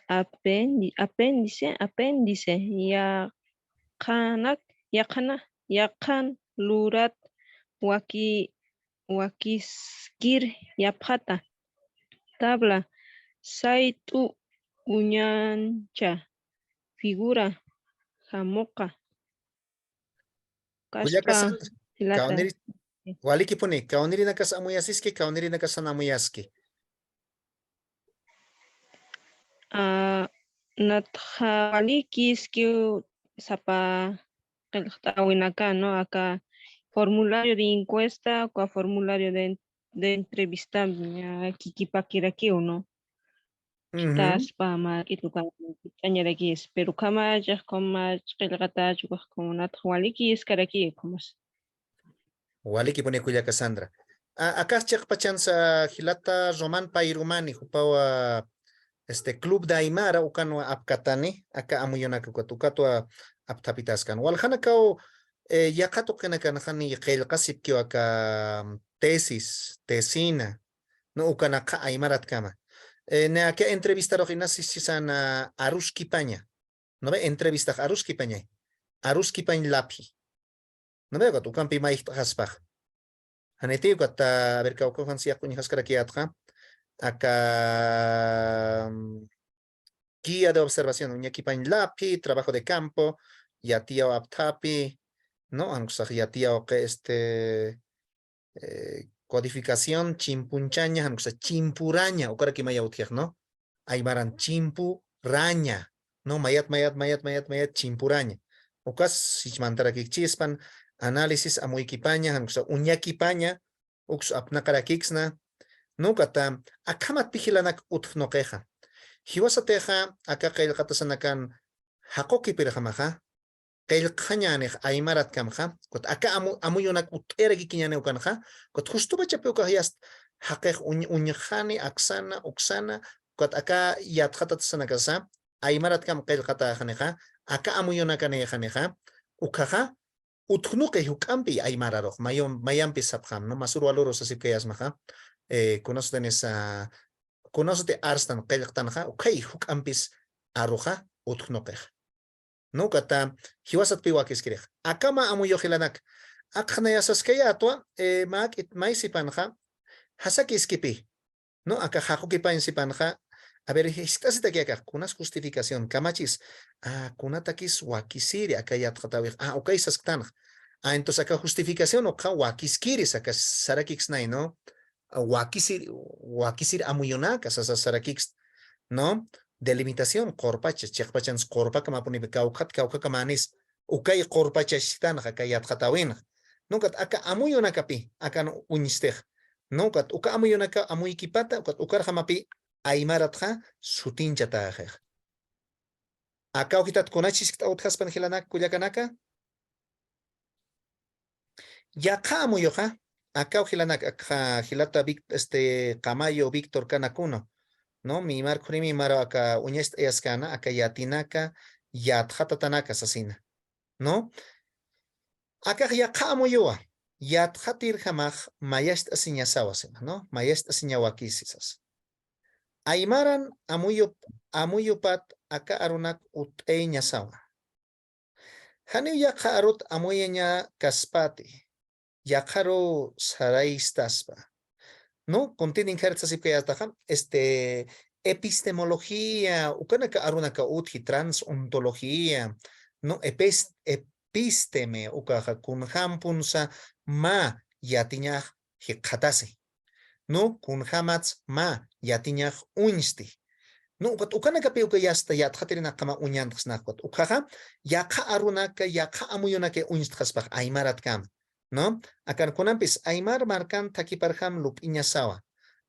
Apéndice Yakan Lurat Huaquiskir Yapjata. Tabla Saitu Uñancha. Figura Jamoca. Caspa Hilata. Waliki pone, kauniri nakas amuyasiski, kauniri nakas anamuyaski. Natjaliki skiu sapa acá, ¿no? Acá formulario de encuesta o formulario de entrevista kikipakiraki ¿no? Estás para más y tu añadir pero kama ya como qilqata chukaq como natjaliki es karaki como Waliki pone kuya Cassandra. Acá chakpachansa hilata Roman Pairumani hupawa club de Aymara ukanwa apkatani acá amuyonaka kutukatwa aptapitaskan. Walhana kao yakato kenakan hani qilqasip kiwa ka tesina no ukanaka Aymarat kama. Ne acá entrevista roginasi sisana Aruski Paña. No ve entrevista Aruski Paña. Aruski Pañ Lapi. No veo que campi maíz haspach. Haneti kata a ver cauco han siya kunyas karakiatra. Acá guía de observación, uñaki pain lapi, trabajo de campo, yatia aptapi, no, aunque yatia o que codificación chimpunchaña, aunque chimpuraña, o que maya utier, ¿no? Aymaran chimpuraña, no, mayat chimpuraña. O cas si mantara que chispan análisis amuiquipaña, aunque uñaquipaña, ux apnakarakixna, nunca tam akamat pihilanak utnoqueja. Hiwasateja acá qillqatasanakan hakoki pirjamaja, qillqañanej aymarat kamja, kot acá amuyunak ut'eregi kiñaneukanja, kot justo bachapeuka yast haqej uñjani aksana uksana, kot acá yatqatasanakasa aymarat kam qillqatajaneja, acá amuyunakanejaneja, ukaja utnuque hukampi aymararoj, mayampi sapjam, no masur valoros así que yasmaja, conocen esa conoce arstan qillqtanja okay hukampis arroja utnuqej. No kata hiwasat piwakis kirej. Akama amuyojilanak. Akna yasaskaya atwa mak maisipanja hasaki iskipi. No aka hakukipa insipanja. A ver, estás aquí acá, kunas justificación, kamachis, kunatakis wakisiri, acá ya tratawih, okay, sasktanj. Entonces acá justificación, oka wakiskiris, acá sarakixnai, ¿no? Wakisir amuyonaka, sarakix, ¿no? Delimitación, korpachas, chekpachans, korpa, kamapuni, kaukat, kaukakamanis, okay, korpachas, tan, acá ya tratawin. Nunca acá amuyonakapi, acá no unistej. Nunca, uka amuyonaka, amuyikipata, ukar hamapi. Aymaratja sutincha tajej. Acá ojitat konachis out haspan hilanak kuyakanaka. Yaqa amuyoqa. Acá ojilanak gilata Camayo Víctor Canacuno. No, mi marco mi maro acá uñest escana acá yatinaka yatjatatanaka sasina. No? Acá yaqa amuyoa. Yatjatir jamaj mayest asiñasawasema, ¿no? Mayest asiñawakisisas. Aymaran amuyupat acá arunak uteiñasawa. Hani yaqa arut amuyeña kaspati. Yakaro saraistaspa. ¿No? Contienen epistemología, ukanaka arunaka utji transontología, ¿no? Episteme, ukaja kunhampunsa ma yatiñaj hikatasi, ¿no? Kunhamats ma yatiñaj unsti. No, ukanaka peuka yasta yatjatirina kama uñantas nakwat. Ukaja yaka arunaka yaka amuyunake unstjaspaj aymarat kam. ¿No? Acá con Aymar marcan takiparham lup iñasawa.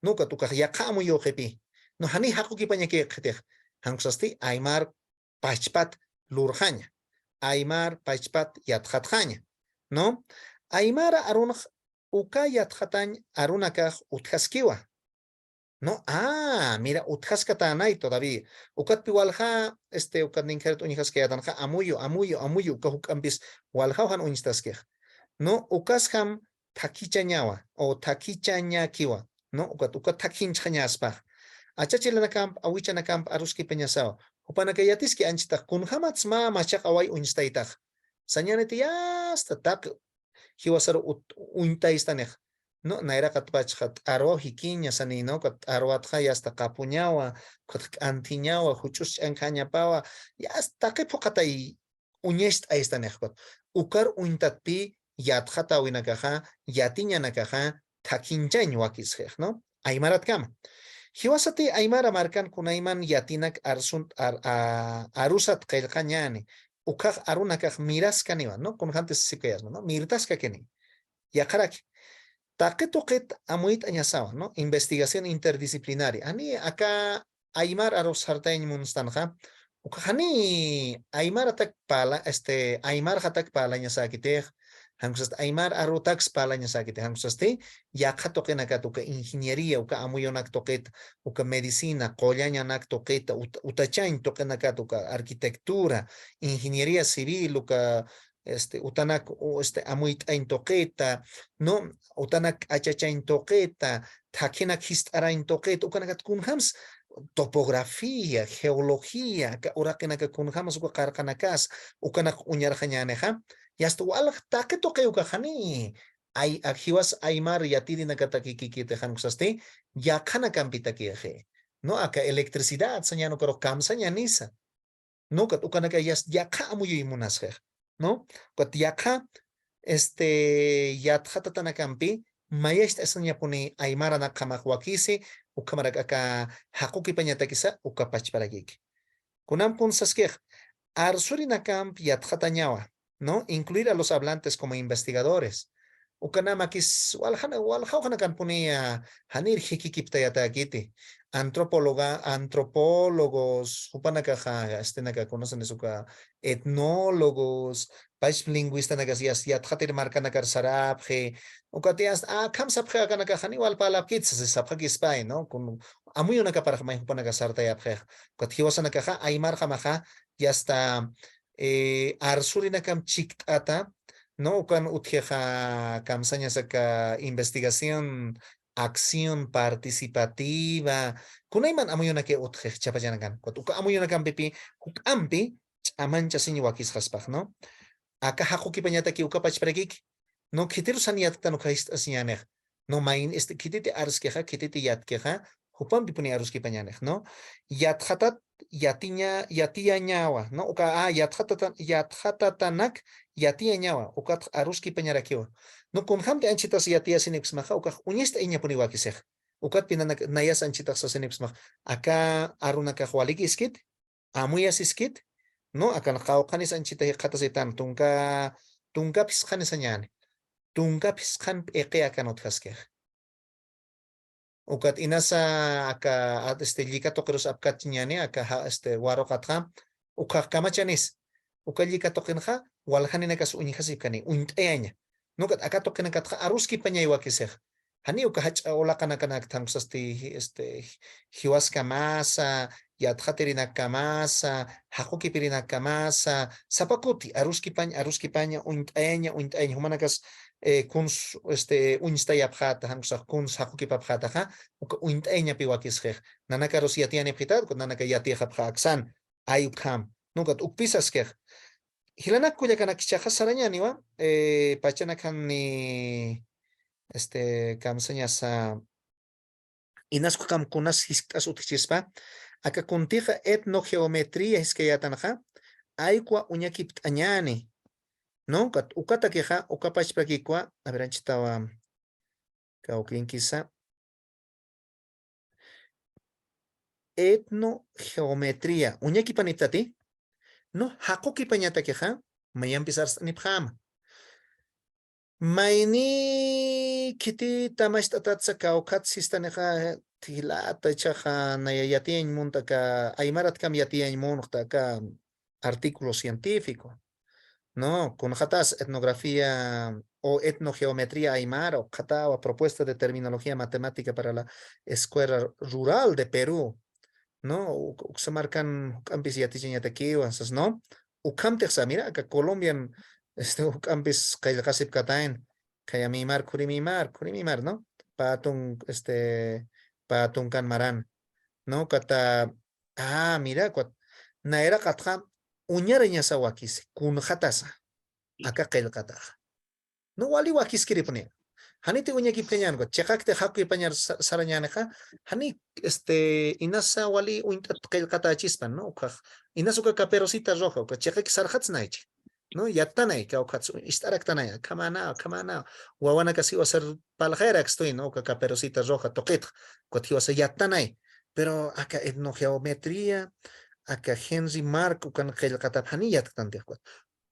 Nuka tukaj yakamu yo jepi. No hani hakuki paña que jetej. Hangsasti Aymar pachpat lurhaña. Aymar pachpat yatjatjaña. ¿No? Aymar arunaj uka yatjatañ arunakaj utjaskiwa. No, mira, utjaskatanay todavía. Ukat piwalja, ukat ninkert unijaskeatanja amuyo, ukahuk ampis walhauhan unistaskej. No, ukaskam takichañawa o takichañakiwa, no, ukat takinchañaspa. Achachilanakam, awichanakam, aruski peñasao. Upanakayatiski anchita kunhamats ma machak away unstaitaj. Sañaneti hasta tak hiwasaro untaistanej. No, naira katpachat arwa hikiña sani, no, kat arwatja hasta kapuñawa, kat antiñawa, huchus encañapawa, ya hasta que pokatai uñest aistanej. Ukar untatpi yatjata winakaja, yatiñanakaja, takinchañ wakisjej, ¿no? Aymarat kama. Hiwasati aymara marcan kunayman yatinak arusat qelqañani. Ukaj arunakaj miraskaniwan, ¿no? Con antes sikayas, ¿no? Mirtaska keni. Yakaraki. Taquetoquet amuit añasawa, ¿no? Investigación interdisciplinaria. Ani acá aymar arus hartañ munstanja. Ukajani aymar atak pala, aymar hatak pala ñasakitej. Hangsast aymar arutax pala ñasakitej. Hangsasti yaqa toqenakat uka ingeniería uka amuyonak toqet uka medicina qollañanak toqeta utachañ toqenakat uka arquitectura ingeniería civil uka utanak amuit ain toqeta no utanak achachain toqeta takenak histarain toqeta ukanakat kunhams topografía geología urakenaka kunhams uka qarqanakas ukanak uñarjañaneja yasta walaq take toqe ukajani ay akhiwas aymar yatiri nakatakikikite hanusasti yakana kampita kiaje no aka electricidad sañano karo kam sañanisa no kat ukanaka yaka amuyu imunasje no kat yaka yatjata kampi mayest esañapuni aymara nakamakhuakisi ukamarak aka hakuki pañatakisa ukapachparagiki kunam punsaskej arsuri nakamp yatjatañawa no incluir a los hablantes como investigadores. Ukanamakis walhana kanpunia hanir hikikiptayatakiti. Antropólogos, upanakaja, naka conocen eso etnólogos, pais lingüista nakasias yathatir markanakar sarabje, ukatias kamsapja kanakajani wal palapkits se sapjakispai, no? Con amuyo nakaparajmai upanakasarta yapje. Ukatiwasanakaja aymar jamaja ya está arsurina kam chiktata no kan utjeja kamsaña saka investigación acción participativa kunayman amuyuna ke utjej chapayanakan uka amuyuna kam pipi ampi chamancha siñi wakis haspaj no aka hakuki pañata ki uka pachpregik no kitiru saniyata no kaist asiñanej no main kititi arskeja kititi yatkeja hupan pipuni aruski pañanej no yatjatat yatia ñawa, ¿no? Uka yatjatatanak yatia ñawa, uka aruski pañarakiwa. No con hamte anchitas yatia sinipsmaja, uka uñesta iña puniwakisej. Uka pinanak nayas anchitas sinipsmaj. Acá arunaka hualiki iskit, amuyas iskit, no? Acá naqawqanis anchita hiqatasitan tunka pisqanis añani. Tunka pisqan eqe acá notjaskej. Ukat inasa aka lika toqirus apkat ñani aka waroqatqa ukaq kamachanis uka lika toqinqa walhaninakas uñihasipkani unt'ayaña No kat acá toquen katja aruski paña igual que sea. Hani uka hacha ola kana hiwaska masa, yatjaterina kamasa, hakuki pirina kamasa, zapakuti, aruski paña, uintaeña, humanakas kuns uinsta yapjata, hankusa kuns hakuki papjata, ha, uka uintaeña piwakis hej. Nanaka ros yatiane pitat, nanaka yatiha pjaksan, ayukam. Nukat ukpisas kej. Hilanak kuya kana kichaja sarañani wa pachana kan ni kamsaña sa inasku kam kunas hiskas utichispa aka kuntija etnogeometría hiskayatanaja aykwa uñaki añani no kat ukata keja ukapachpakikwa a ver anchitawa kisa etnogeometría uñaki panitati no hakoki pañata keja mayan pisar nipjama Maini kiti tamashtatatsa kaukat sistaneja tilata chaja nayayatien muntaka aymarat kam yatien muntaka artículo científico, ¿no? Con jatas etnografía o etnogeometría aymara o jata o propuesta de terminología matemática para la escuela rural de Perú, ¿no? Se marcan campis yatichiñatakiwas, ¿no? Ukamtexa, mira, acá Colombian campis kailkasip katain, kayamimar, kurimimar, ¿no? Patun, patun kanmaran, ¿no? Kata, mira, naera katja, uñareña sawakis, kun hatasa, acá kailkataja. No wali wakis kiripne. Hani te uña kipeñan go chekak te haku ipañar sarañaneja hani inasa wali uinta kel kata chispan no ukaj inasuka caperucita roja uka chekak sarhats naiche no yatanay ka ukhatsu istarak tanaya kamana wawana kasi wasar paljera estoy no uka caperucita roja toquet koti wasa yatanay pero acá etnogeometría acá Henry Mark ukan kel kata hani yatantia kwat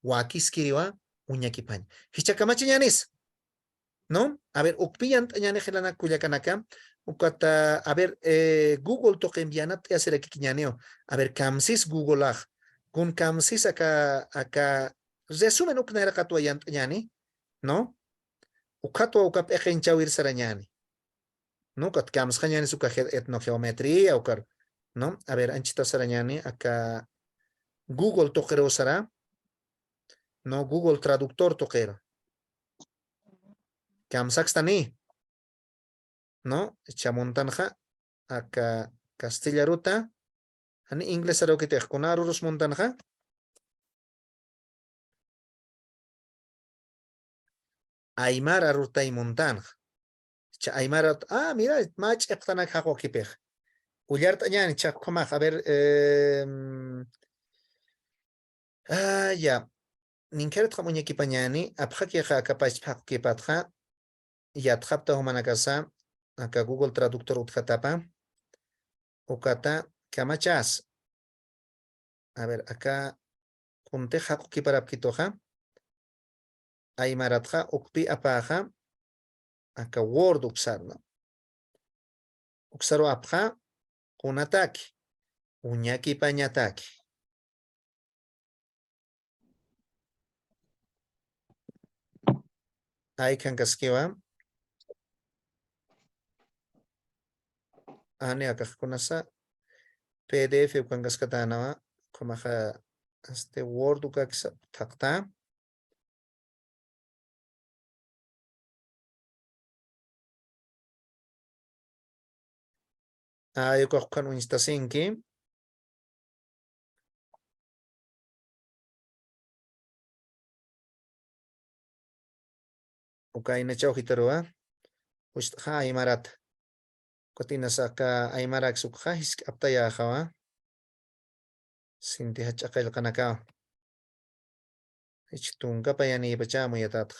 wakis kiriwa uña kipañ hichakamachi ñanis ¿no? A ver, ukpiyan tañane gelana kuyakanaka, ukata, a ver, Google toque enviana te hacer aquí quiñaneo. A ver, kamsis Google ag. Kun kamsis acá, resumen uknera katuayan tañani, ¿no? Ukato ukap ejenchawir sarañani. ¿No? Kat kams jañani suka etnogeometría ukar, ¿no? A ver, anchita sarañani, acá Google toquero sará, ¿no? Google traductor toquero. Kamsaxtani. ¿No? Chamontanja, acá Castilla Ruta, ani inglés aro que te con arurus montanja. Aymara ruta y montanja. Aymara, mira, mach eptana jajo kipej. Ullar tañani chakoma, a ver, ya. Ninkeret jamuñeki pañani, abjaki ja capaz que patja, ya tjapta humanakasa, acá Google Traductor utjatapa, ukata, kamachas. A ver, acá, kunte jaco que para pitoja. Aymaratja ukpi apaja, acá Word uksarno. Uksaro apja, un ataque. Uñaki pañataki. Ay kankaskiwa. Ani acá kunasa. PDF ukankaskatanawa. Kumaja Word ukaksa takta. Ay ukakkan instasinki. Ukaina chauhitaroa. Ustaha aymarat. Kotina saka aymarak sukha hisk aptaya khawa. Sinti hachakal kanaka. Ichtunga payani bachamu yatat.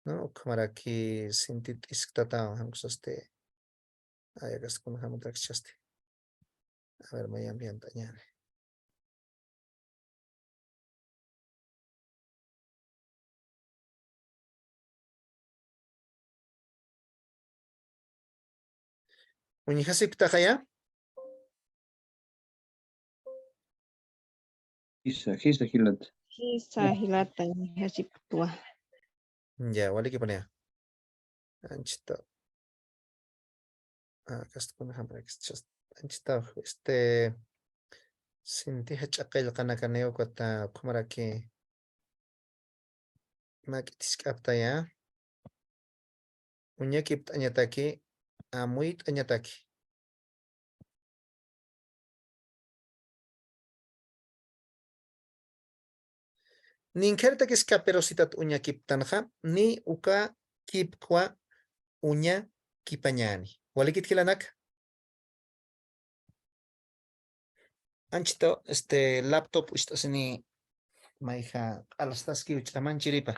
No, kamaraki sintit isktatao hankusaste. Ayagas kun hamutakchaste. A ver, me ambiente añade. Uñijasip tajaya. Hisa hilat. Sisa hilata hachiptua. Ya, wali que ponía. Anchito. Acá está con anchito. Sinti hachaqel qanakaneo kota kumara que makitis ya. Uñakip añataki. Amuit añataki. Ninkerta que escaperositat uña kip tanja, ni uka kip kwa uña kipañani. Walikit kilanak. Anchito, laptop, ni maija alastas ki uchtaman chiripa.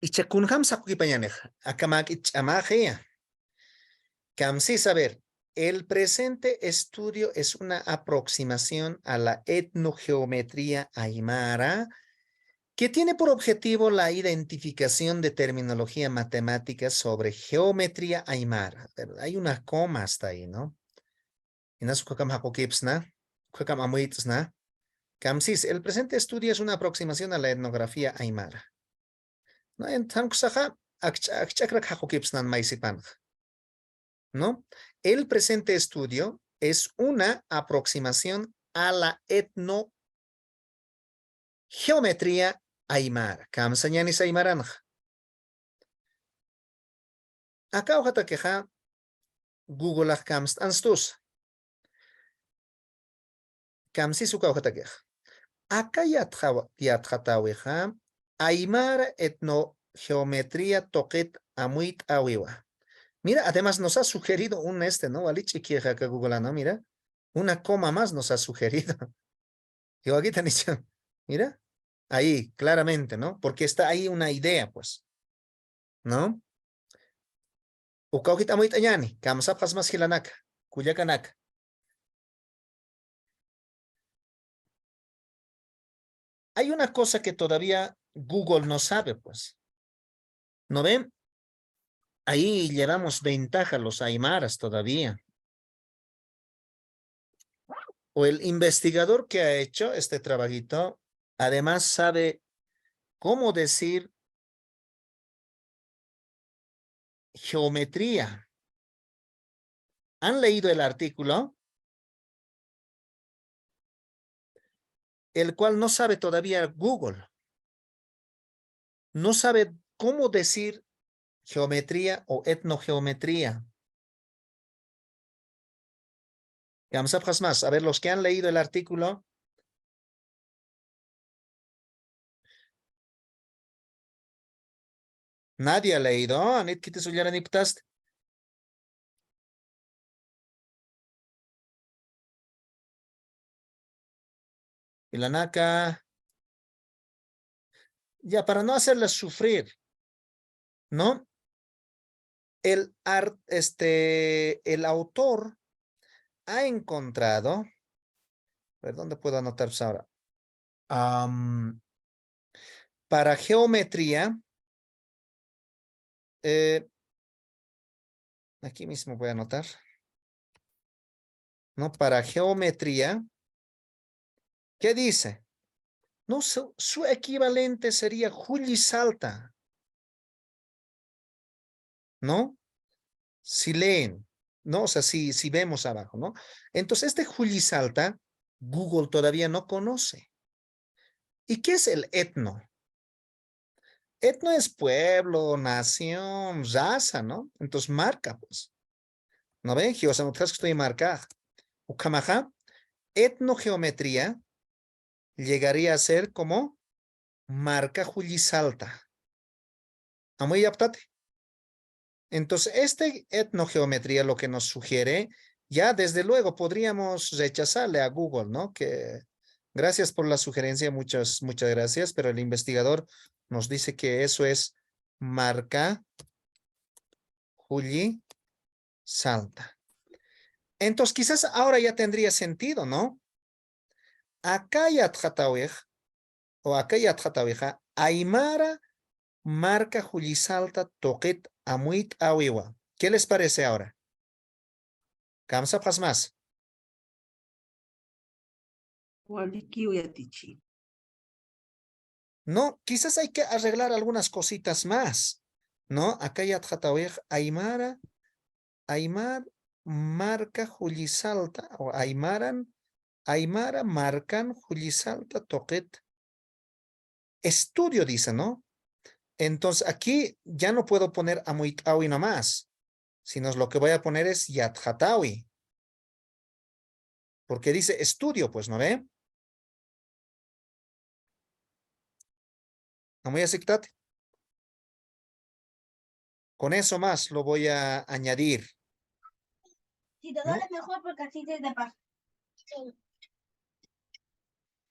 Ichakunham sakukipañanej. Akamak ichamaje. Kamsi saber. El presente estudio es una aproximación a la etnogeometría aymara que tiene por objetivo la identificación de terminología matemática sobre geometría aymara. Hay una coma hasta ahí, ¿no? Kamsis, el presente estudio es una aproximación a la etnografía aymara. ¿No? El presente estudio es una aproximación a la etnogeometría aymara. Kamsañanis aymaranja. Acá ojata queja Google kams anstus. Kamsis uka ojata queja. Acá yatjataweja aymara etnogeometría toquet amuit awiwa. Mira, además nos ha sugerido un ¿no? Alichi queja acá Google, ¿no? Mira, una coma más nos ha sugerido. Yo aquí te dicho, mira, ahí claramente, ¿no? Porque está ahí una idea, pues, ¿no? Ukaukit amuit añani, kamsap hasmas hilanak, kuyakanak. Hay una cosa que todavía Google no sabe, pues. ¿No ven? Ahí llevamos ventaja los aymaras todavía. O el investigador que ha hecho este trabajito, además sabe cómo decir geometría. ¿Han leído el artículo? El cual no sabe todavía Google. No sabe cómo decir geometría o etnogeometría. Vamos más. A ver, los que han leído el artículo. Nadie ha leído. Anit kitis ullaran iptast. Ilanaka. Ya, para no hacerles sufrir, ¿no? El autor ha encontrado, a ver, ¿dónde puedo anotar ahora? Para geometría, aquí mismo voy a anotar, ¿no? Para geometría, ¿qué dice? No, su equivalente sería Juli Salta, ¿no? Si leen, ¿no? O sea, si vemos abajo, ¿no? Entonces, este Juli Salta, Google todavía no conoce. ¿Y qué es el etno? Etno es pueblo, nación, raza, ¿no? Entonces marca, pues. ¿No ven? O sea, que estoy marcada. Ukamaja, etnogeometría llegaría a ser como marca Juli Salta. Amuy aptate. Entonces, etnogeometría lo que nos sugiere, ya desde luego podríamos rechazarle a Google, ¿no? Que gracias por la sugerencia, muchas gracias, pero el investigador nos dice que eso es marca Juli Salta. Entonces, quizás ahora ya tendría sentido, ¿no? Acá ya o acá ya Aymara marca Juli Salta toquet amuit awiwa. ¿Qué les parece ahora? Kamsa más. Waliki uyatichi. No, quizás hay que arreglar algunas cositas más, ¿no? Acá ya Aymara marca Julisalta o Aymara marcan Julisalta toquet. Estudio dice, ¿no? Entonces aquí ya no puedo poner Amuitawi nomás, sino lo que voy a poner es Yatjatawi. Porque dice estudio, pues, ¿no ve? No voy a aceptar. Con eso más lo voy a añadir. Si te duele mejor porque así te da paz.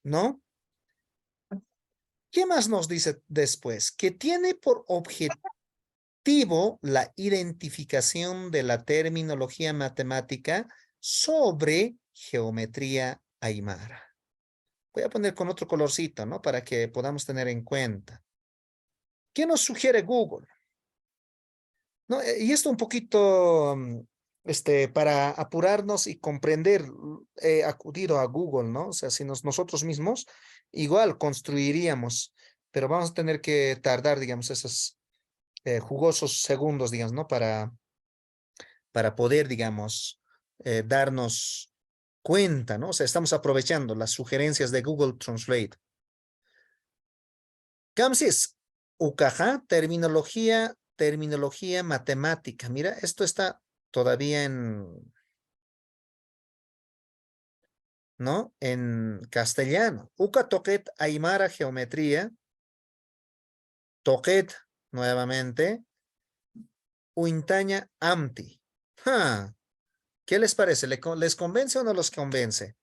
¿No? ¿Qué más nos dice después? Que tiene por objetivo la identificación de la terminología matemática sobre geometría aymara. Voy a poner con otro colorcito, ¿no? Para que podamos tener en cuenta. ¿Qué nos sugiere Google? ¿No? Y esto un poquito, para apurarnos y comprender, he acudido a Google, ¿no? O sea, si nosotros mismos igual construiríamos, pero vamos a tener que tardar, digamos, esos jugosos segundos, digamos, ¿no? Para poder, digamos, darnos cuenta, ¿no? O sea, estamos aprovechando las sugerencias de Google Translate. Camsis, Ucaja, terminología matemática. Mira, esto está todavía ¿no? En castellano. Uca toquet aymara geometría. Toquet, nuevamente. Uintaña amti. ¿Qué les parece? ¿Les convence o no los convence?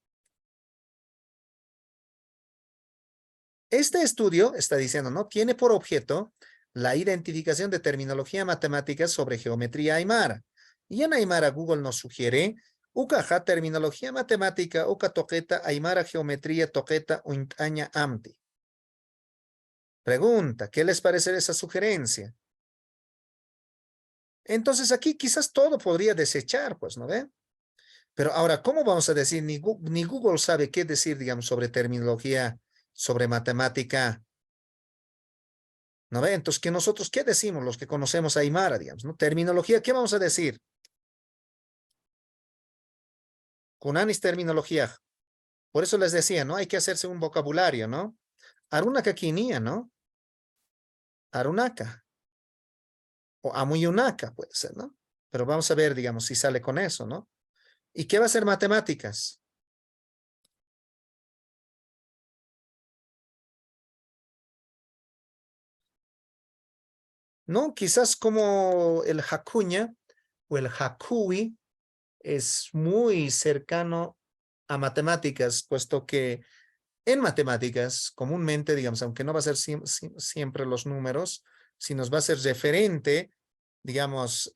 Este estudio está diciendo, ¿no? Tiene por objeto la identificación de terminología matemática sobre geometría aymara. Y en aymara Google nos sugiere, ucaja terminología matemática, uca toqueta aymara geometría toqueta uintaña amti. Pregunta, ¿qué les parece esa sugerencia? Entonces aquí quizás todo podría desechar, pues, ¿no ve? Pero ahora, ¿cómo vamos a decir? Ni Google sabe qué decir, digamos, sobre terminología, sobre matemática. ¿No ve? Entonces, ¿qué decimos los que conocemos a Aymara, digamos, ¿no? Terminología, ¿qué vamos a decir? Kunanis terminología. Por eso les decía, ¿no? Hay que hacerse un vocabulario, ¿no? Arunaka kinia, ¿no? Arunaka. O amuyunaka puede ser, ¿no? Pero vamos a ver, digamos, si sale con eso, ¿no? ¿Y qué va a ser matemáticas? ¿No? Quizás como el Hakuña o el Hakui es muy cercano a matemáticas, puesto que en matemáticas, comúnmente, digamos, aunque no va a ser siempre los números, si nos va a ser referente, digamos,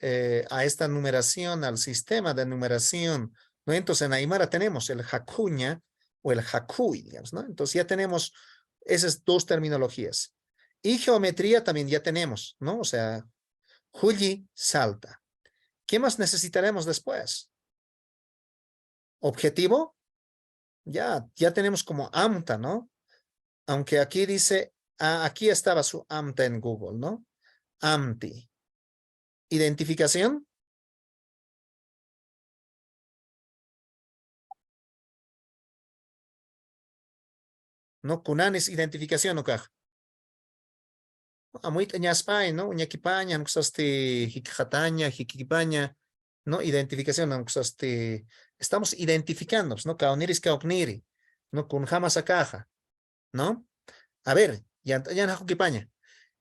a esta numeración, al sistema de numeración, ¿no? Entonces en Aymara tenemos el Hakuña o el Hakui, digamos, ¿no? Entonces ya tenemos esas dos terminologías. Y geometría también ya tenemos, ¿no? O sea, Juli Salta. ¿Qué más necesitaremos después? Objetivo, ya tenemos como AMTA, ¿no? Aunque aquí dice, aquí estaba su AMTA en Google, ¿no? AMTI. Identificación. No, kunanis identificación, ¿no? Amuit ñaspay, ¿no? Uñaquipaña, no hikjataña, hikipaña, ¿no? Identificación, no estamos identificando, ¿no? Kauniris kaukniri, ¿no? Kun jamás caja, ¿no? A ver, ya no Juquipaña.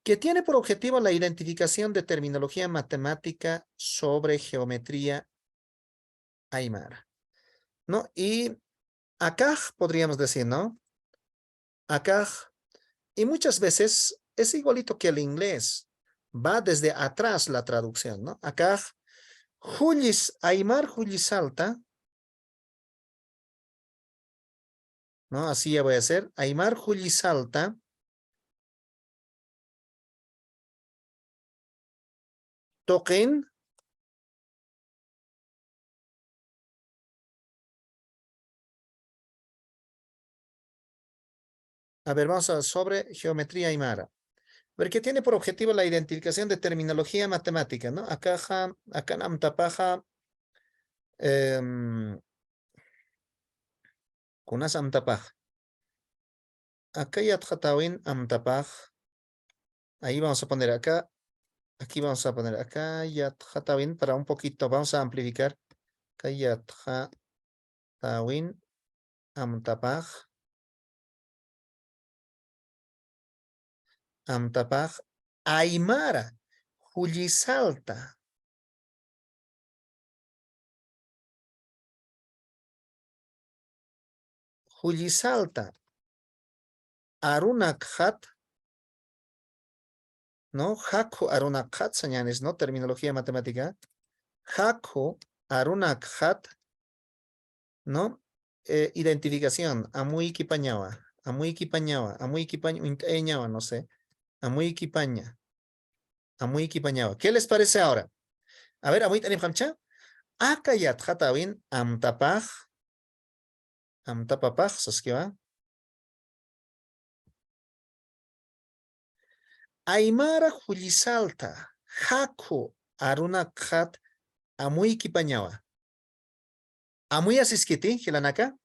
que tiene por objetivo la identificación de terminología matemática sobre geometría aymara, ¿no? Y acá podríamos decir, ¿no? Acá, y muchas veces es igualito que el inglés, va desde atrás la traducción, ¿no? Acá, Julis Aymar Julis Salta, ¿no? Así ya voy a hacer, Aymar Julis Salta, toquen a ver, vamos a sobre geometría aymara. A ver, ¿qué tiene por objetivo la identificación de terminología matemática, ¿no? Acá, acá amtapaja, kunas amtapaj. Acá ya tjatawin amtapaj. Ahí vamos a poner acá. Aquí vamos a poner acá ya tjatawin para un poquito. Vamos a amplificar. Acá ya tjatawin amtapaj. Amtapaj aymara. Julisalta. Julisalta. Arunakhat, ¿no? Haku Arunakhat, señales, ¿no? Terminología matemática. Haku Arunakhat, ¿no? Identificación. Amuiki Pañawa. Amuiki Pañawa. Amuiki Pañawa, no sé. Amuiki Paña. Amuiki Pañawa. ¿Qué les parece ahora? A ver, Amuik Tanim Hamcha. Akayat Hatawin Amtapaj. Amtapapaj, ¿sabes? Aymara Julisalta. Haku Arunakhat. Amuiki Pañawa. Amuy asiskiti, Hilanaka.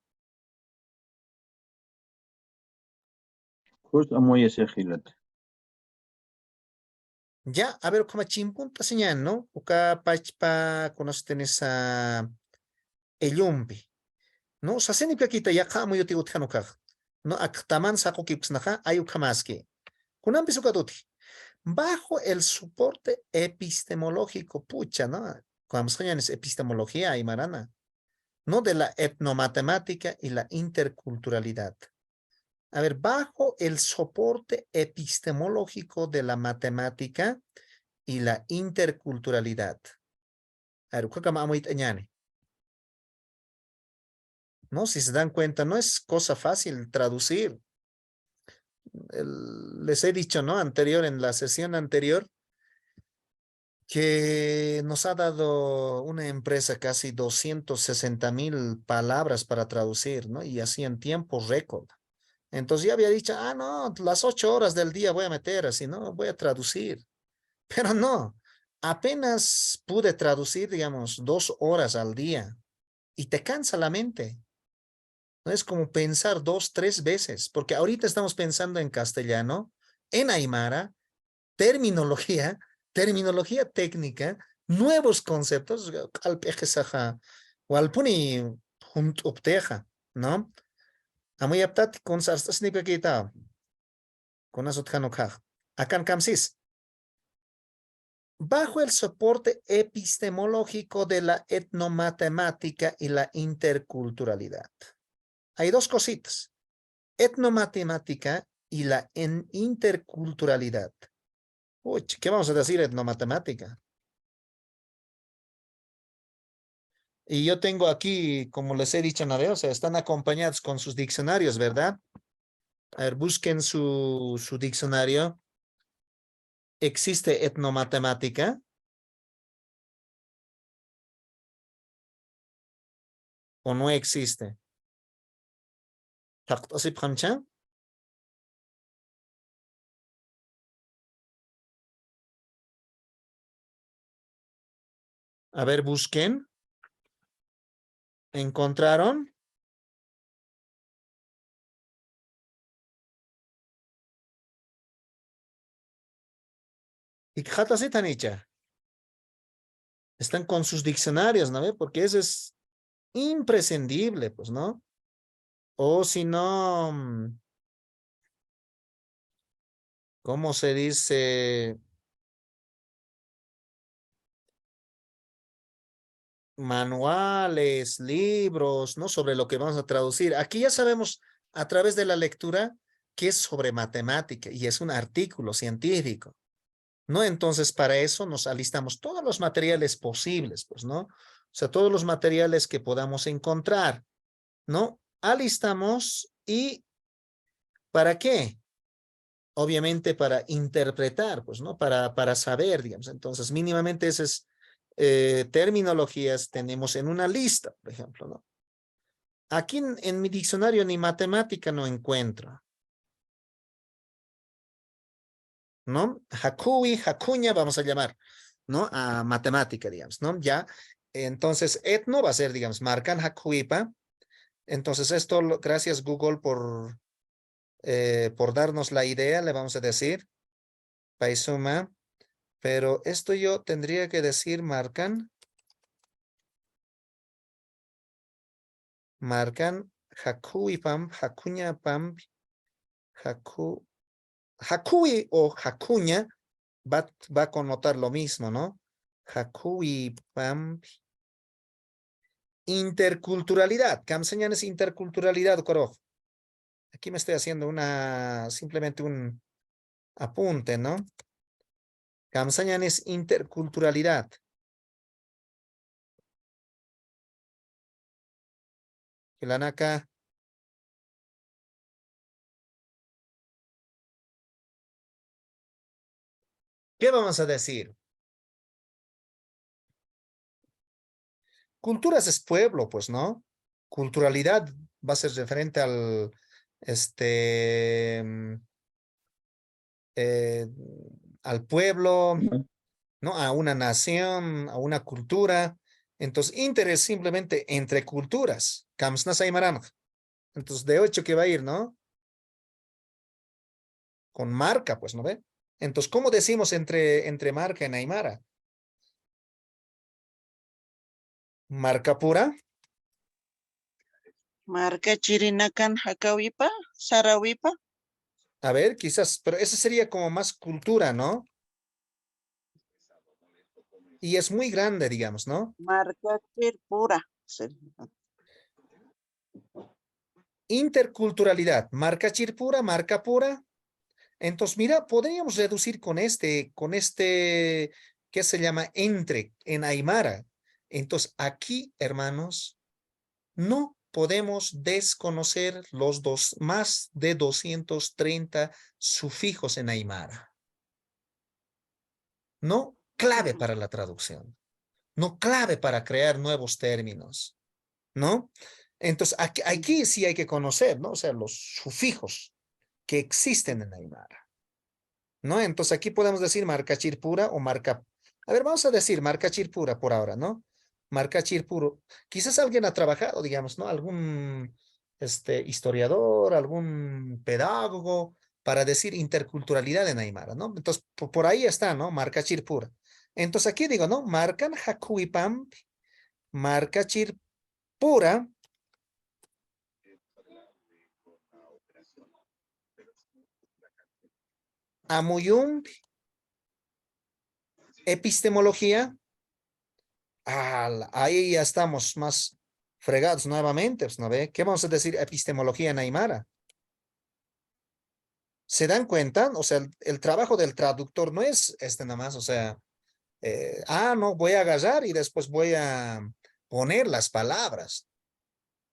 Justo amoy ese gilat. Ya, a ver, como chimpunta señal, ¿no? Uka pachpa conocen esa elumbi, ¿no? O sea, se ni plaquita ya kamo yo te utjanukaj, ¿no? Aktaman sako kipsnaja, hay ukamaski. Kunan pisukaduti. Bajo el soporte epistemológico, pucha, ¿no? Cuando es epistemología y marana, ¿no? De la etnomatemática y la interculturalidad. A ver, bajo el soporte epistemológico de la matemática y la interculturalidad. A ver, ¿no? Si se dan cuenta, no es cosa fácil traducir. Les he dicho, ¿no? En la sesión anterior, que nos ha dado una empresa casi 260,000 palabras para traducir, ¿no? Y así en tiempo récord. Entonces ya había dicho, no, las 8 horas del día voy a meter, así, ¿no? Voy a traducir. Pero no, apenas pude traducir, digamos, 2 horas al día y te cansa la mente. No es como pensar 2, 3 veces, porque ahorita estamos pensando en castellano, en aymara, terminología técnica, nuevos conceptos, al pejesaja, o al puni upteja, ¿no? Amuy aptat con sarstas ni pequita, con asotjanokaj. Akan kamsis. Bajo el soporte epistemológico de la etnomatemática y la interculturalidad. Hay dos cositas, etnomatemática y la interculturalidad. Uy, ¿qué vamos a decir etnomatemática? Y yo tengo aquí, como les he dicho, o sea, están acompañados con sus diccionarios, ¿verdad? A ver, busquen su diccionario. ¿Existe etnomatemática? ¿O no existe? A ver, busquen. ¿Encontraron? ¿Y qué así tan hecha? Están con sus diccionarios, ¿no? Porque eso es imprescindible, pues, ¿no? O si no, ¿cómo se dice? Manuales, libros, ¿no? Sobre lo que vamos a traducir. Aquí ya sabemos a través de la lectura que es sobre matemática y es un artículo científico, ¿no? Entonces, para eso nos alistamos todos los materiales posibles, pues, ¿no? O sea, todos los materiales que podamos encontrar, ¿no? Alistamos y ¿para qué? Obviamente para interpretar, pues, ¿no? Para saber, digamos. Entonces, mínimamente esas terminologías tenemos en una lista, por ejemplo, ¿no? Aquí en mi diccionario ni matemática no encuentro, ¿no? Hakui, hakuña, vamos a llamar, ¿no? A matemática, digamos, ¿no? Ya, entonces, etno va a ser, digamos, marcan hakuipa. Entonces, esto, gracias Google por darnos la idea, le vamos a decir, paisuma. Pero esto yo tendría que decir marcan Hakui pam, Hakuña pam, Hakui o Hakuña va a connotar lo mismo, ¿no? Hakui pam. Interculturalidad. ¿Qué enseñan es interculturalidad, Korov? Aquí me estoy haciendo simplemente un apunte, ¿no? ¿Qué enseñan es interculturalidad? Acá. ¿Qué vamos a decir? Culturas es pueblo, pues, ¿no? Culturalidad va a ser referente al, eh, al pueblo, ¿no? A una nación, a una cultura. Entonces, interés simplemente entre culturas. Kamsnas Aymaranj. Entonces, de 8 que va a ir, ¿no? Con marca, pues, ¿no ve? Entonces, ¿cómo decimos entre marca en Aymara? Marca pura. Marca chirinakan hakawipa, sarawipa. A ver, quizás, pero esa sería como más cultura, ¿no? Y es muy grande, digamos, ¿no? Marca pura. Interculturalidad, marca chirpura, marca pura. Entonces, mira, podríamos reducir con ¿qué se llama? Entre, en Aymara. Entonces, aquí, hermanos, no podemos desconocer más de 230 sufijos en Aymara. No clave para la traducción, no clave para crear nuevos términos, ¿no? Entonces, aquí sí hay que conocer, ¿no? O sea, los sufijos que existen en Aymara, ¿no? Entonces, aquí podemos decir marca chirpura o marca... A ver, vamos a decir marca chirpura por ahora, ¿no? Marca chirpuro. Quizás alguien ha trabajado, digamos, ¿no? Algún historiador, algún pedagogo para decir interculturalidad en Aymara, ¿no? Entonces, por ahí está, ¿no? Marca chirpura. Entonces, aquí digo, ¿no? Marcan hakuipam, marca chirpura. Amuyum, epistemología. Ahí ya estamos más fregados nuevamente, pues, ¿no ve? ¿Qué vamos a decir epistemología en Aymara? ¿Se dan cuenta? O sea, el trabajo del traductor no es nada más, o sea, no, voy a agarrar y después voy a poner las palabras,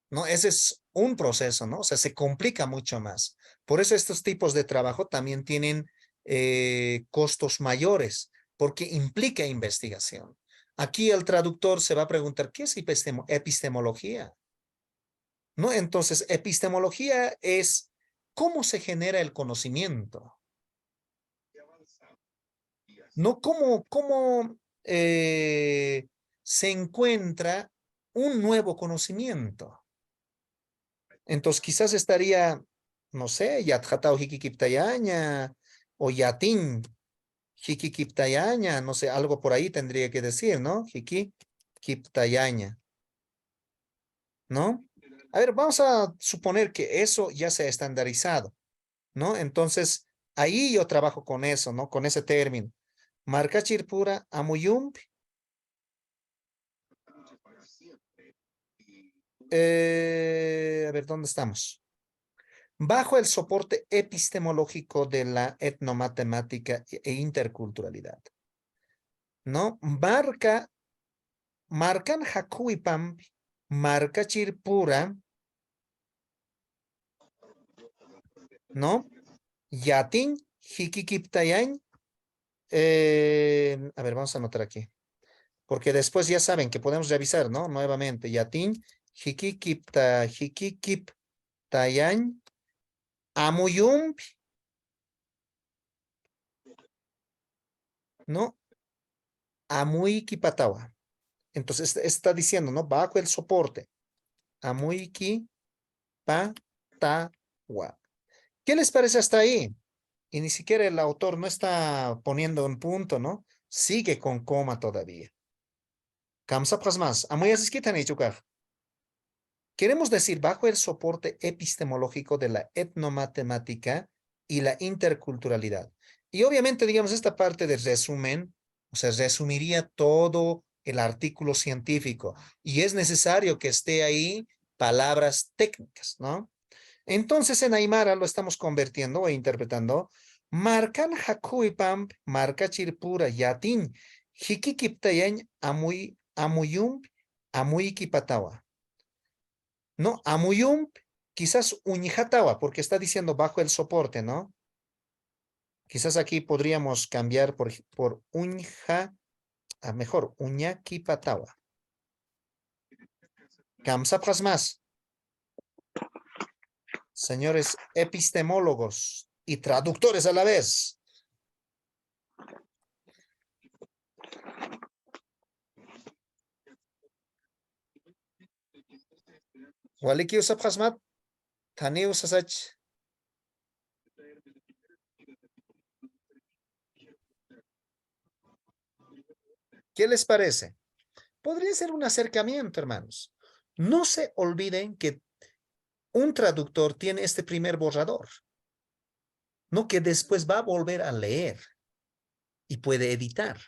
¿no? Ese es un proceso, ¿no? O sea, se complica mucho más. Por eso estos tipos de trabajo también tienen costos mayores, porque implica investigación. Aquí el traductor se va a preguntar, ¿qué es epistemología? ¿No? Entonces, epistemología es cómo se genera el conocimiento. No cómo se encuentra un nuevo conocimiento. Entonces, quizás estaría, no sé, Yatjatao Hikikiptayaña o Yatin Hikikiptayaña, no sé, algo por ahí tendría que decir, ¿no? Hikikiptayaña, ¿no? A ver, vamos a suponer que eso ya se ha estandarizado, ¿no? Entonces, Ahí yo trabajo con eso, ¿no? Con ese término. Marcachir pura amuyumpi. A ver, ¿dónde estamos? Bajo el soporte epistemológico de la etnomatemática e interculturalidad. ¿No? Marcan Hakuipam, marca Chirpura, ¿no? Yatin, Hikikiptayan. A ver, vamos a anotar aquí. Porque después ya saben que podemos revisar, ¿no? Nuevamente, Yatin, Hikikiptayan, Amuyump, ¿no? Amuiki Patawa. Entonces está diciendo, ¿no? Bajo el soporte. Amuiki Patawa. ¿Qué les parece hasta ahí? Y ni siquiera el autor no está poniendo un punto, ¿no? Sigue con coma todavía. Kamsapras más. Queremos decir bajo el soporte epistemológico de la etnomatemática y la interculturalidad. Y obviamente, digamos, esta parte de resumen, o sea, resumiría todo el artículo científico. Y es necesario que esté ahí palabras técnicas, ¿no? Entonces en Aymara lo estamos convirtiendo o interpretando. Marcan Hakuipam, marca Chirpura, Yatin, Hikikiptayan, Amuyum, Amuyikipatawa. No, Amuyum, quizás Uñijatawa, porque está diciendo bajo el soporte, ¿no? Quizás aquí podríamos cambiar por Uñja, mejor, Uñakipatawa. Kamsapras más. Señores epistemólogos y traductores a la vez. Waliki usapasmat, tani usasach. ¿Qué les parece? Podría ser un acercamiento, hermanos. No se olviden que un traductor tiene este primer borrador, no que después va a volver a leer y puede editar.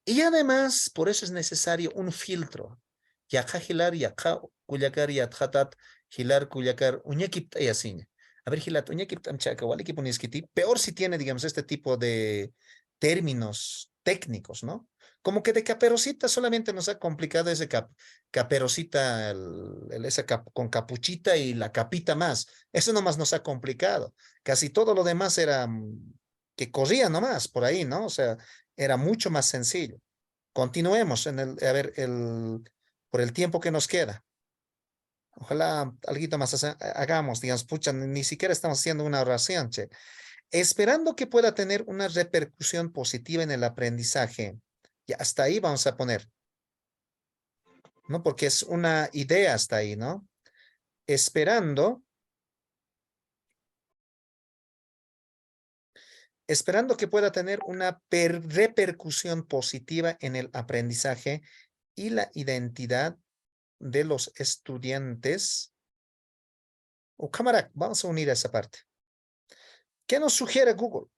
Y además, por eso es necesario un filtro. Yaja hilar, yaja kuyakar, yatjatat, hilar, kuyakar, uñakip y así. A ver, hilat, uñakip tamchaka, walikip uniskiti. Peor si tiene, digamos, este tipo de términos técnicos, ¿no? Como que de caperucita solamente nos ha complicado ese caperucita, con capuchita y la capita más. Eso nomás nos ha complicado. Casi todo lo demás era que corría nomás por ahí, ¿no? O sea, era mucho más sencillo. Continuemos a ver, por el tiempo que nos queda. Ojalá algo más hagamos, digamos, pucha, ni siquiera estamos haciendo una oración, che. Esperando que pueda tener una repercusión positiva en el aprendizaje. Y hasta ahí vamos a poner, ¿no? Porque es una idea hasta ahí, ¿no? Esperando que pueda tener una repercusión positiva en el aprendizaje y la identidad de los estudiantes. O cámara, vamos a unir esa parte. ¿Qué nos sugiere Google?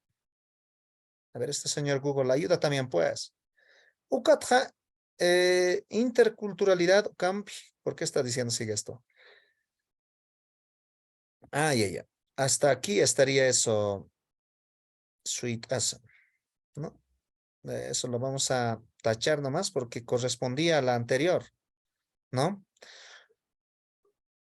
A ver, este señor Google, ayuda también, pues. Ukatja, interculturalidad, camp. ¿Por qué está diciendo sigue esto? Ya. Hasta aquí estaría eso. Sweet as, ¿no? Eso lo vamos a tachar nomás porque correspondía a la anterior, ¿no?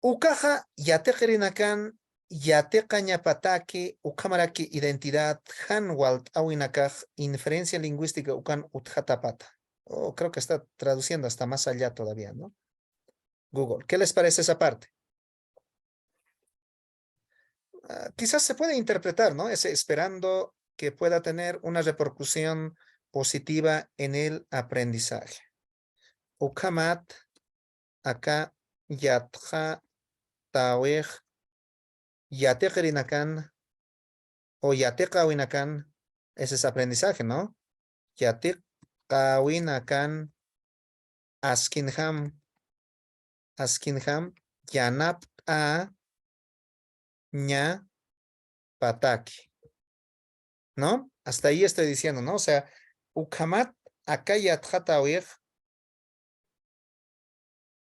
Ukaja yatekerinakan yatecañapataki ukamaraki identidad hanwalt awinakaj inferencia lingüística ukan utjatapata. Oh, creo que está traduciendo hasta más allá todavía, ¿no? Google, ¿qué les parece esa parte? Quizás se puede interpretar, ¿no? Esperando que pueda tener una repercusión positiva en el aprendizaje. Ukamat, acá, yatja, tawej, yatekerinakan, o yatekawinakan, ese es aprendizaje, ¿no? Yatekawinakan, askinham, yanap a ña pataki. ¿no? Hasta ahí estoy diciendo, ¿no? O sea, ukamat akayat hatawir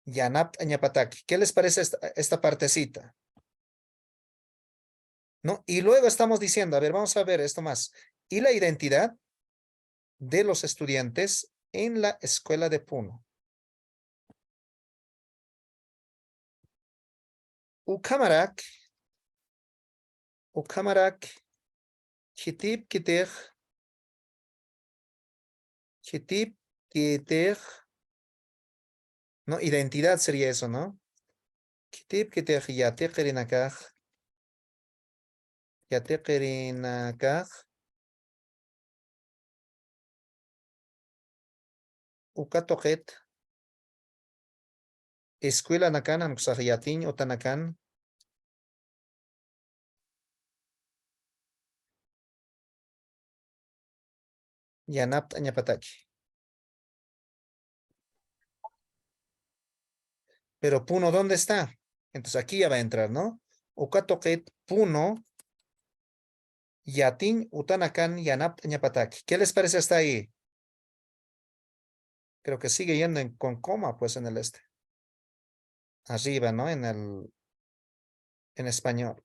yanap añapataki. ¿Qué les parece esta partecita? ¿No? Y luego estamos diciendo, a ver, vamos a ver esto más. Y la identidad de los estudiantes en la escuela de Puno. Ukamarak, kitip kitej, ¿no? Identidad sería eso, ¿no? Kitip kitej yateqerinakaj, ukatoket, escuela nakan, amkusajiyatin, otanakan, Yanap Añapatachi. Pero Puno, ¿dónde está? Entonces aquí ya va a entrar, ¿no? Ukatoket, Puno, Yatin, Utanakan, Yanap Añapatachi. ¿Qué les parece hasta ahí? Creo que sigue yendo con coma, pues en el este. Arriba, ¿no? En español.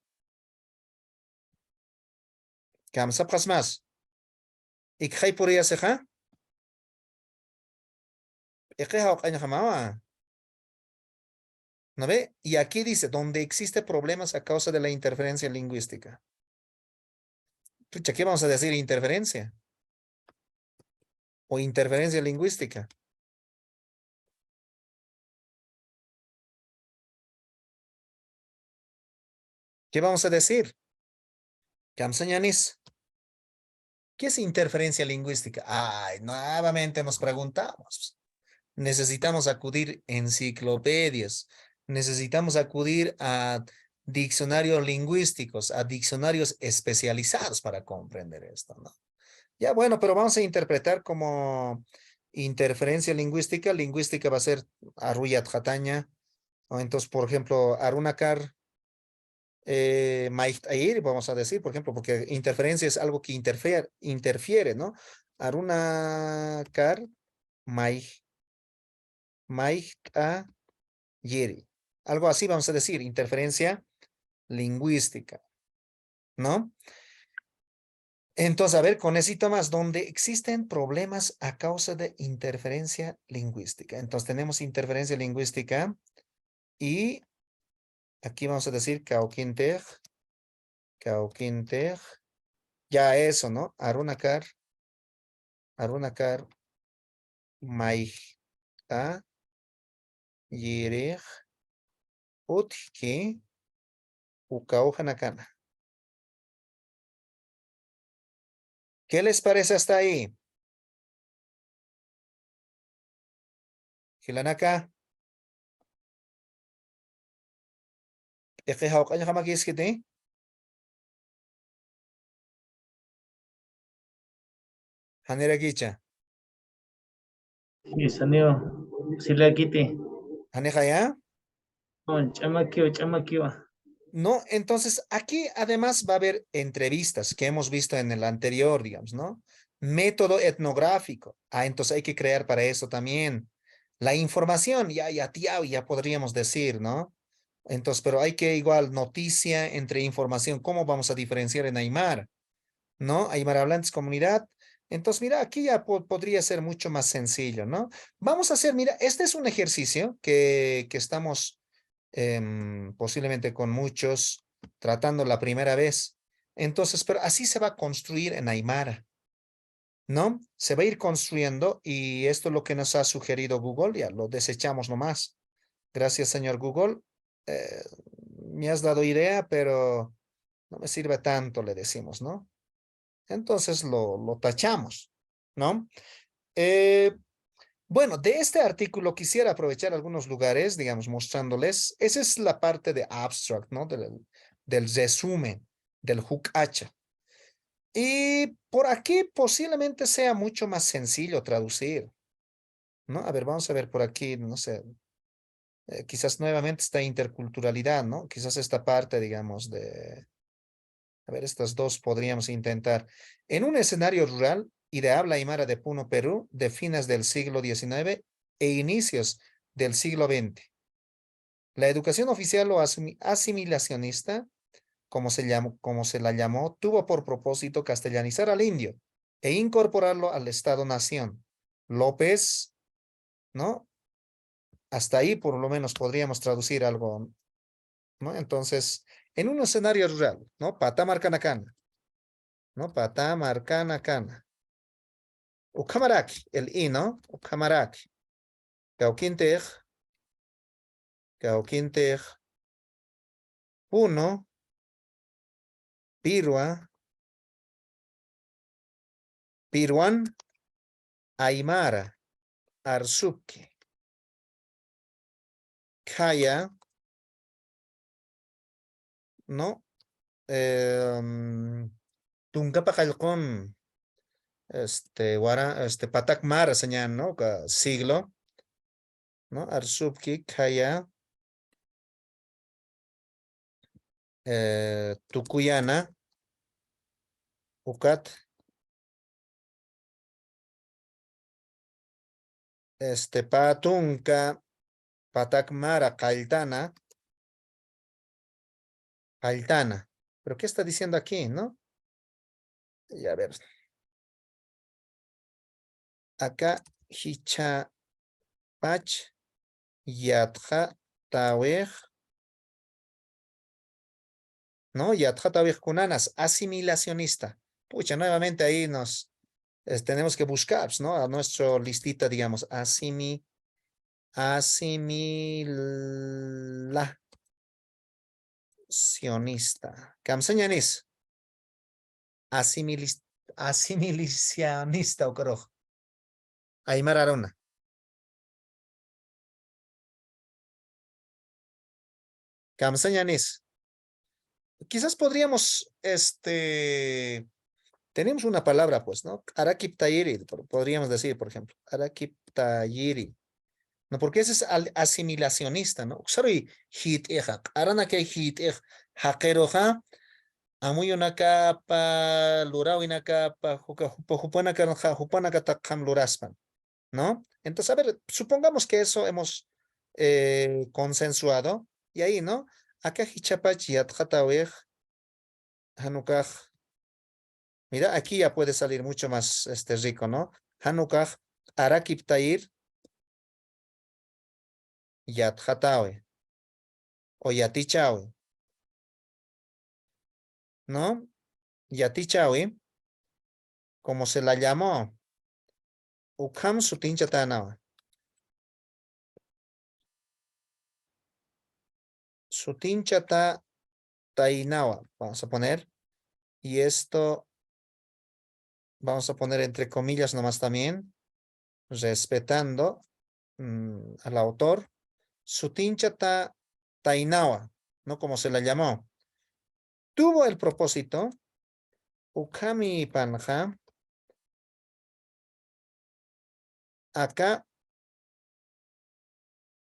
Kamsapras más. ¿Y podría ser? ¿No ve? Y aquí dice, donde existe problemas a causa de la interferencia lingüística. Pucha, ¿qué vamos a decir? Interferencia. O interferencia lingüística. ¿Qué vamos a decir? Kamsañanis. ¿Qué es interferencia lingüística? Ay, nuevamente nos preguntamos. Necesitamos acudir a enciclopedias, necesitamos acudir a diccionarios lingüísticos, a diccionarios especializados para comprender esto, ¿no? Ya bueno, pero vamos a interpretar como interferencia lingüística. Lingüística va a ser Aruyat Jataña, o entonces, por ejemplo, Arunakar, Maihtair, vamos a decir, por ejemplo, porque interferencia es algo que interfiere, ¿no? Arunakar, Maihtair. Algo así vamos a decir, interferencia lingüística, ¿no? Entonces, a ver, con ese más, donde existen problemas a causa de interferencia lingüística. Entonces, tenemos interferencia lingüística y aquí vamos a decir Cauquintej, ya eso, ¿no? Arunakar, Maihta, Yirej, Utki, Ukauhanakana. ¿Qué les parece hasta ahí? Hilanaka. Hawk año jamás quieres que te. Hanera Gicha. Sí, saneo. Si la quite. Haneja ya. No, chamaquio. No, entonces aquí además va a haber entrevistas que hemos visto en el anterior, digamos, ¿no? Método etnográfico. Ah, entonces hay que crear para eso también. La información, ya podríamos decir, ¿no? Entonces, pero hay que igual noticia entre información. ¿Cómo vamos a diferenciar en Aymar? ¿No? Aymar hablantes comunidad. Entonces, mira, aquí ya podría ser mucho más sencillo, ¿no? Vamos a hacer, mira, este es un ejercicio que estamos posiblemente con muchos tratando la primera vez. Entonces, pero así se va a construir en Aymara, ¿no? Se va a ir construyendo y esto es lo que nos ha sugerido Google, ya lo desechamos nomás. Gracias, señor Google. Eh, Me has dado idea, pero no me sirve tanto, le decimos, ¿no? Entonces lo tachamos, ¿no? Bueno, de este artículo quisiera aprovechar algunos lugares, digamos, mostrándoles. Esa es la parte de abstract, ¿no? Del resumen, del hook hacha. Y por aquí posiblemente sea mucho más sencillo traducir, ¿no? A ver, vamos a ver por aquí, no sé, quizás nuevamente esta interculturalidad, ¿no? Quizás esta parte, digamos, A ver, estas dos podríamos intentar. En un escenario rural y de habla aymara de Puno, Perú, de fines del siglo XIX e inicios del siglo XX. La educación oficial o asimilacionista, como se la llamó, tuvo por propósito castellanizar al indio e incorporarlo al Estado-nación. López, ¿no? Hasta ahí por lo menos podríamos traducir algo, ¿no? Entonces, en un escenario rural, ¿no? Patamarcanacana, ¿no? Patamarcanacana. Ucamaraki, el I, ¿no? Ucamaraki. Cauquintej, Cauquintej, Puno, Pirua, Piruan, Aymara, Arzuque, Kaya, ¿no? Tuncapacalcón, Patacmara, señal, ¿no? Siglo, ¿no? Arzubki, Kaya, Tucuyana, Ucat, Patunca, Patacmara, Caltana, Caltana. ¿Pero qué está diciendo aquí, no? Y a ver. Acá, Hicha, Pach, Yatja, Tawej, ¿no? Yatja, Tawej, Kunanas, asimilacionista. Pucha, nuevamente ahí tenemos que buscar, ¿no? A nuestra listita, digamos, asimilacionista. Kamsañanis. Asimilacionista, o Aymar Arona. Kamsañanis. Quizás podríamos, tenemos una palabra, pues, ¿no? Arakiptayiri, podríamos decir, por ejemplo. Arakiptayiri. ¿No? Porque ese es asimilacionista, ¿no? Sorry, hit ejak. Arana que hit ej. Hakeroja. Amuy una capa, lurao una capa, jupana katakam luraspan, ¿no? Entonces, a ver, supongamos que eso hemos consensuado. Y ahí, ¿no? Acá hichapach yatjatawej, hanukaj. Mira, aquí ya puede salir mucho más rico, ¿no? Hanukaj, arakiptair, yatjatawe, o yatichawe, ¿no? Yatichawe, como se la llamó, ukam sutincha tanawa. Sutincha tainawa, vamos a poner. Y esto vamos a poner entre comillas nomás también, respetando al autor. Sutincha tainawa, ¿no? Como se la llamó. Tuvo el propósito, ukami panja, acá,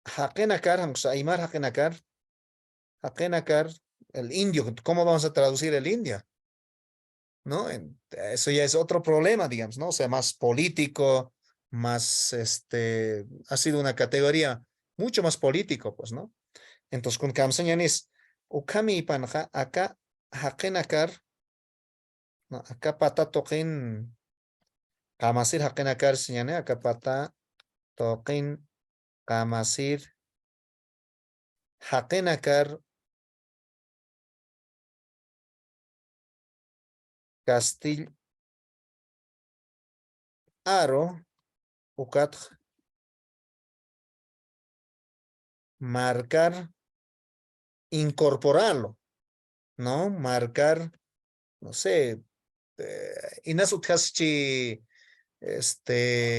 hakenakar, aymar hakenakar, el indio, ¿cómo vamos a traducir el indio? ¿No? Eso ya es otro problema, digamos, ¿no? O sea, más político, más, ha sido una categoría mucho más político, pues, ¿no? Entonces, con Kamsañanis, ukami panja, acá, hakenakar, ¿no? Acá pata toquen, kamasir hakenakar, señane, acá pata toquen, kamasir, hakenakar, Castil, Aro, Ucat, marcar, incorporarlo, ¿no? Marcar, no sé, inasutjaschi,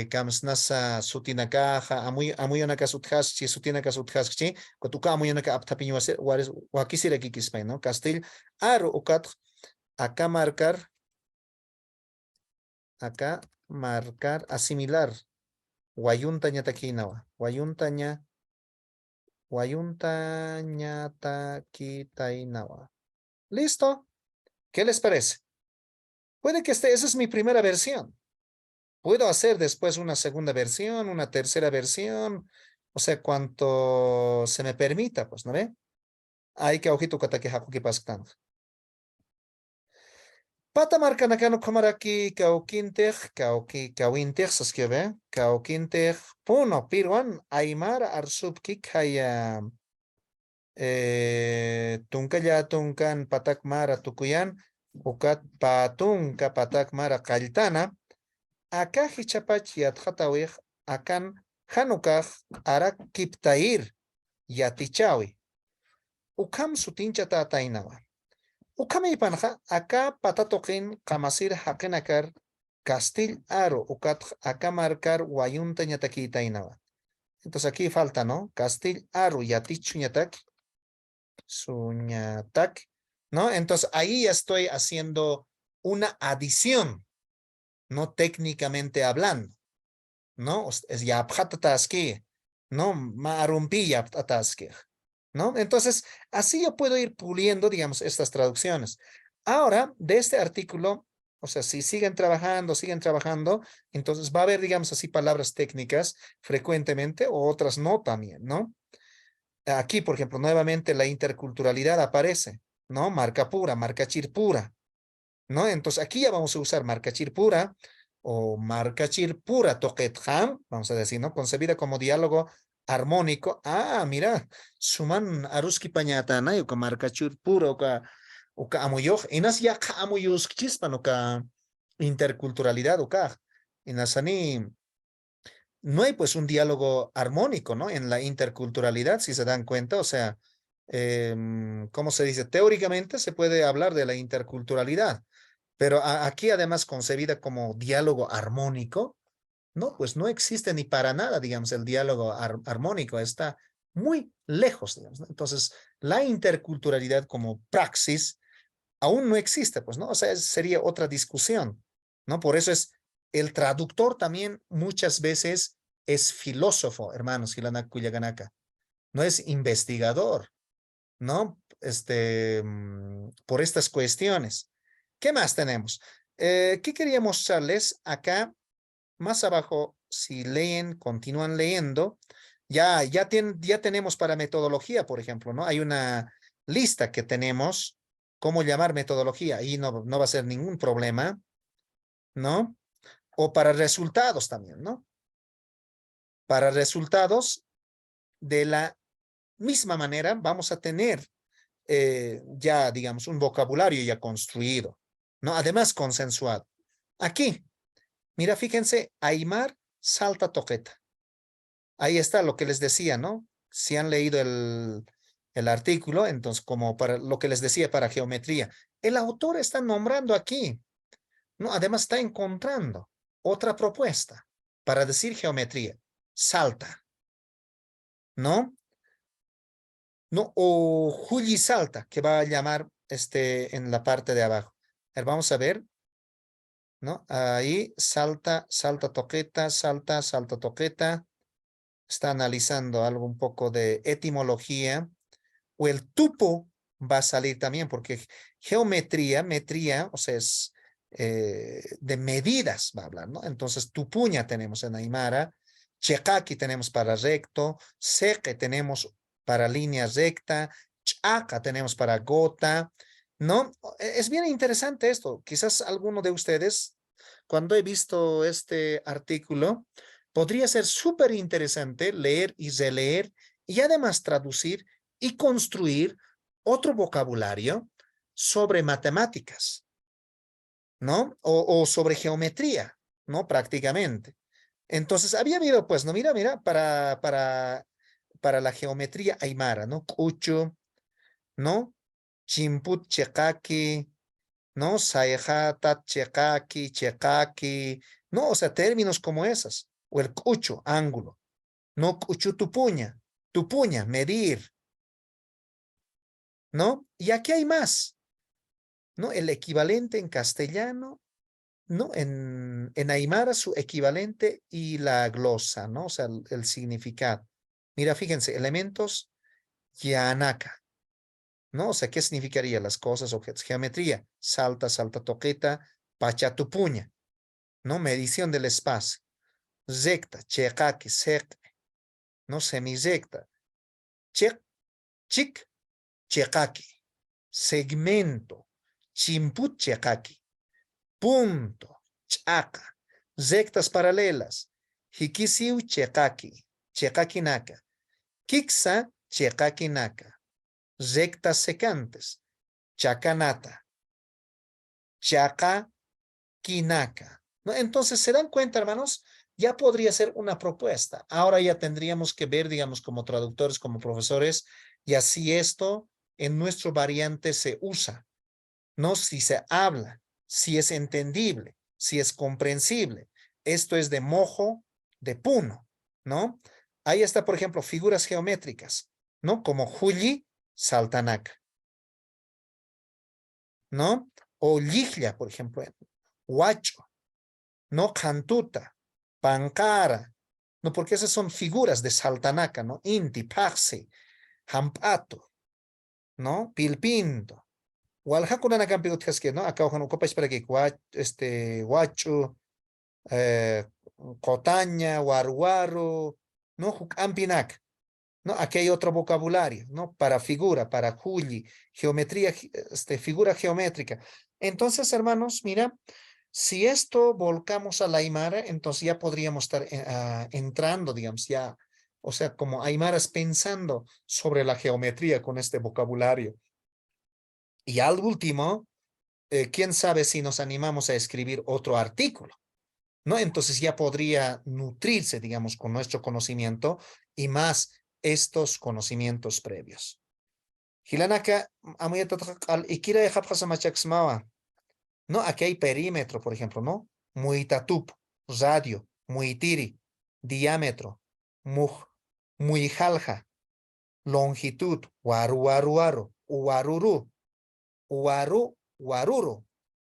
kamsnasa sutinakaja, amuyonaka sutjaschi, sutinaka sutjaschi, kotuka amuyonaka aptapiño wakisira kikispe, ¿no? Castil, Aro, Ucat, acá marcar, asimilar, Wayuntaña taquinawa, Wayuntaña taquitainawa. ¿Listo? ¿Qué les parece? Puede que esa es mi primera versión. Puedo hacer después una segunda versión, una tercera versión, o sea, cuanto se me permita, pues, ¿no ve? Hay que ojito que hakuki pasctando. Pata marca nakano kamaraki kawintech saskeve, kawkintech puno piruan aymar arsupki kaya tunkaya tunkan patak mara tukuyan ukat patunka patak mara kaltana acá hichapach yatjatawij akan hanukaj arak kiptair yatichawi ukam sutincha tatainawa ukam ipanja acá patatokin kamasir hakenakar Castil Aro ukat acá marcar wayunta ñatakitainawa. Entonces aquí falta, ¿no? Castil Aro yatichu ñatak suñatak, ¿no? Entonces ahí ya estoy haciendo una adición, no técnicamente hablando, ¿no? Es ya abjatataski, ¿no? Marumpi abjataski, ¿no? Entonces, así yo puedo ir puliendo, digamos, estas traducciones. Ahora, de este artículo, o sea, si siguen trabajando, entonces va a haber, digamos así, palabras técnicas frecuentemente o otras no también, ¿no? Aquí, por ejemplo, nuevamente la interculturalidad aparece, ¿no? Marca pura, marca chirpura, ¿no? Entonces aquí ya vamos a usar marca chirpura o marca chirpura toquetham, vamos a decir, ¿no? Concebida como diálogo armónico. Ah, mira, suman aruski pañatana y con marca chirpura o ka amuyoj, inas ya ka amuyus chispan o ka interculturalidad o ka. Inasani no hay pues un diálogo armónico, ¿no? En la interculturalidad, si se dan cuenta, o sea, ¿cómo se dice? Teóricamente se puede hablar de la interculturalidad, pero aquí además concebida como diálogo armónico, no, pues no existe ni para nada, digamos, el diálogo armónico, está muy lejos, digamos, ¿no? Entonces, la interculturalidad como praxis aún no existe, pues, ¿no? O sea, sería otra discusión, ¿no? Por eso es, el traductor también muchas veces es filósofo, hermanos, Hilana Kuyaganaka, no es investigador, ¿no? Por estas cuestiones. ¿Qué más tenemos? ¿Qué quería mostrarles acá? Más abajo, si leen, continúan leyendo, ya tenemos para metodología, por ejemplo, ¿no? Hay una lista que tenemos, cómo llamar metodología, y no va a ser ningún problema, ¿no? O para resultados también, ¿no? Para resultados, de la misma manera, vamos a tener ya, digamos, un vocabulario ya construido, ¿no? Además, consensuado. Aquí, mira, fíjense, Aymar salta toqueta. Ahí está lo que les decía, ¿no? Si han leído el artículo, entonces, como para lo que les decía para geometría, el autor está nombrando aquí, ¿no? Además, está encontrando otra propuesta para decir geometría. Salta, ¿no? No, o Juli salta, que va a llamar en la parte de abajo. A ver, vamos a ver, ¿no? Ahí salta, salta toqueta, salta, salta toqueta. Está analizando algo un poco de etimología. O el tupo va a salir también, porque geometría, metría, o sea, es de medidas, va a hablar, ¿no? Entonces, tupuña tenemos en Aymara, checaqui tenemos para recto, seque tenemos para línea recta, chaca tenemos para gota, ¿no? Es bien interesante esto. Quizás alguno de ustedes, cuando he visto este artículo, podría ser súper interesante leer y releer y además traducir y construir otro vocabulario sobre matemáticas, ¿no? O sobre geometría, ¿no? Prácticamente. Entonces, había habido, pues, no, mira, para la geometría aymara, ¿no? Cucho, ¿no? Chimput chekaki, ¿no? Saejatat chekaki, ¿no? O sea, términos como esas. O el cucho, ángulo, ¿no? Cucho tu puña, medir, ¿no? Y aquí hay más, ¿no? El equivalente en castellano, ¿no? En aymara su equivalente y la glosa, ¿no? O sea, el significado. Mira, fíjense, elementos yanaka, ¿no? O sea, ¿qué significaría las cosas, objetos? Geometría, salta, salta, toqueta, pachatupuña, ¿no? Medición del espacio. Recta, cheqaqui, sec, ¿no? Semirrecta. Cheq, chic, cheqaqui. Segmento, chimput, cheqaqui. Punto, chaca. Rectas paralelas. Hikisiu, cheqaqui. Cheqaqui naka. Kiksa, cheqaqui naka. Rectas secantes. Chacanata. Chaca, quinaca. ¿No? Entonces, ¿se dan cuenta, hermanos? Ya podría ser una propuesta. Ahora ya tendríamos que ver, digamos, como traductores, como profesores, y así esto en nuestro variante se usa, ¿no? Si se habla, si es entendible, si es comprensible. Esto es de mojo, de puno, ¿no? Ahí está, por ejemplo, figuras geométricas, ¿no? Como Juli, Saltanaca, ¿no? O Liglia, por ejemplo, Huacho, ¿no? Cantuta, Pancara, ¿no? Porque esas son figuras de Saltanaca, ¿no? Inti, Paxi, Hampato, ¿no? Pilpinto. Walhakunana campeotas, ¿no? Acá ojo, copa para que Huacho, Cotaña, Waruaru, ¿no? Ampinac, ¿no? Aquí hay otro vocabulario, ¿no? Para figura, para juli, geometría, figura geométrica. Entonces, hermanos, mira, si esto volcamos a la Aymara, entonces ya podríamos estar entrando, digamos, ya, o sea, como Aymaras pensando sobre la geometría con este vocabulario. Y al último, quién sabe si nos animamos a escribir otro artículo, ¿no? Entonces ya podría nutrirse, digamos, con nuestro conocimiento y más estos conocimientos previos. Hilanaka, al ikira de Japasamachaxmawa, ¿no? Aquí hay perímetro, por ejemplo, ¿no? Muitatup, radio, muitiri, diámetro, muijalja, longitud, waruaruaro, uaruru, waruru,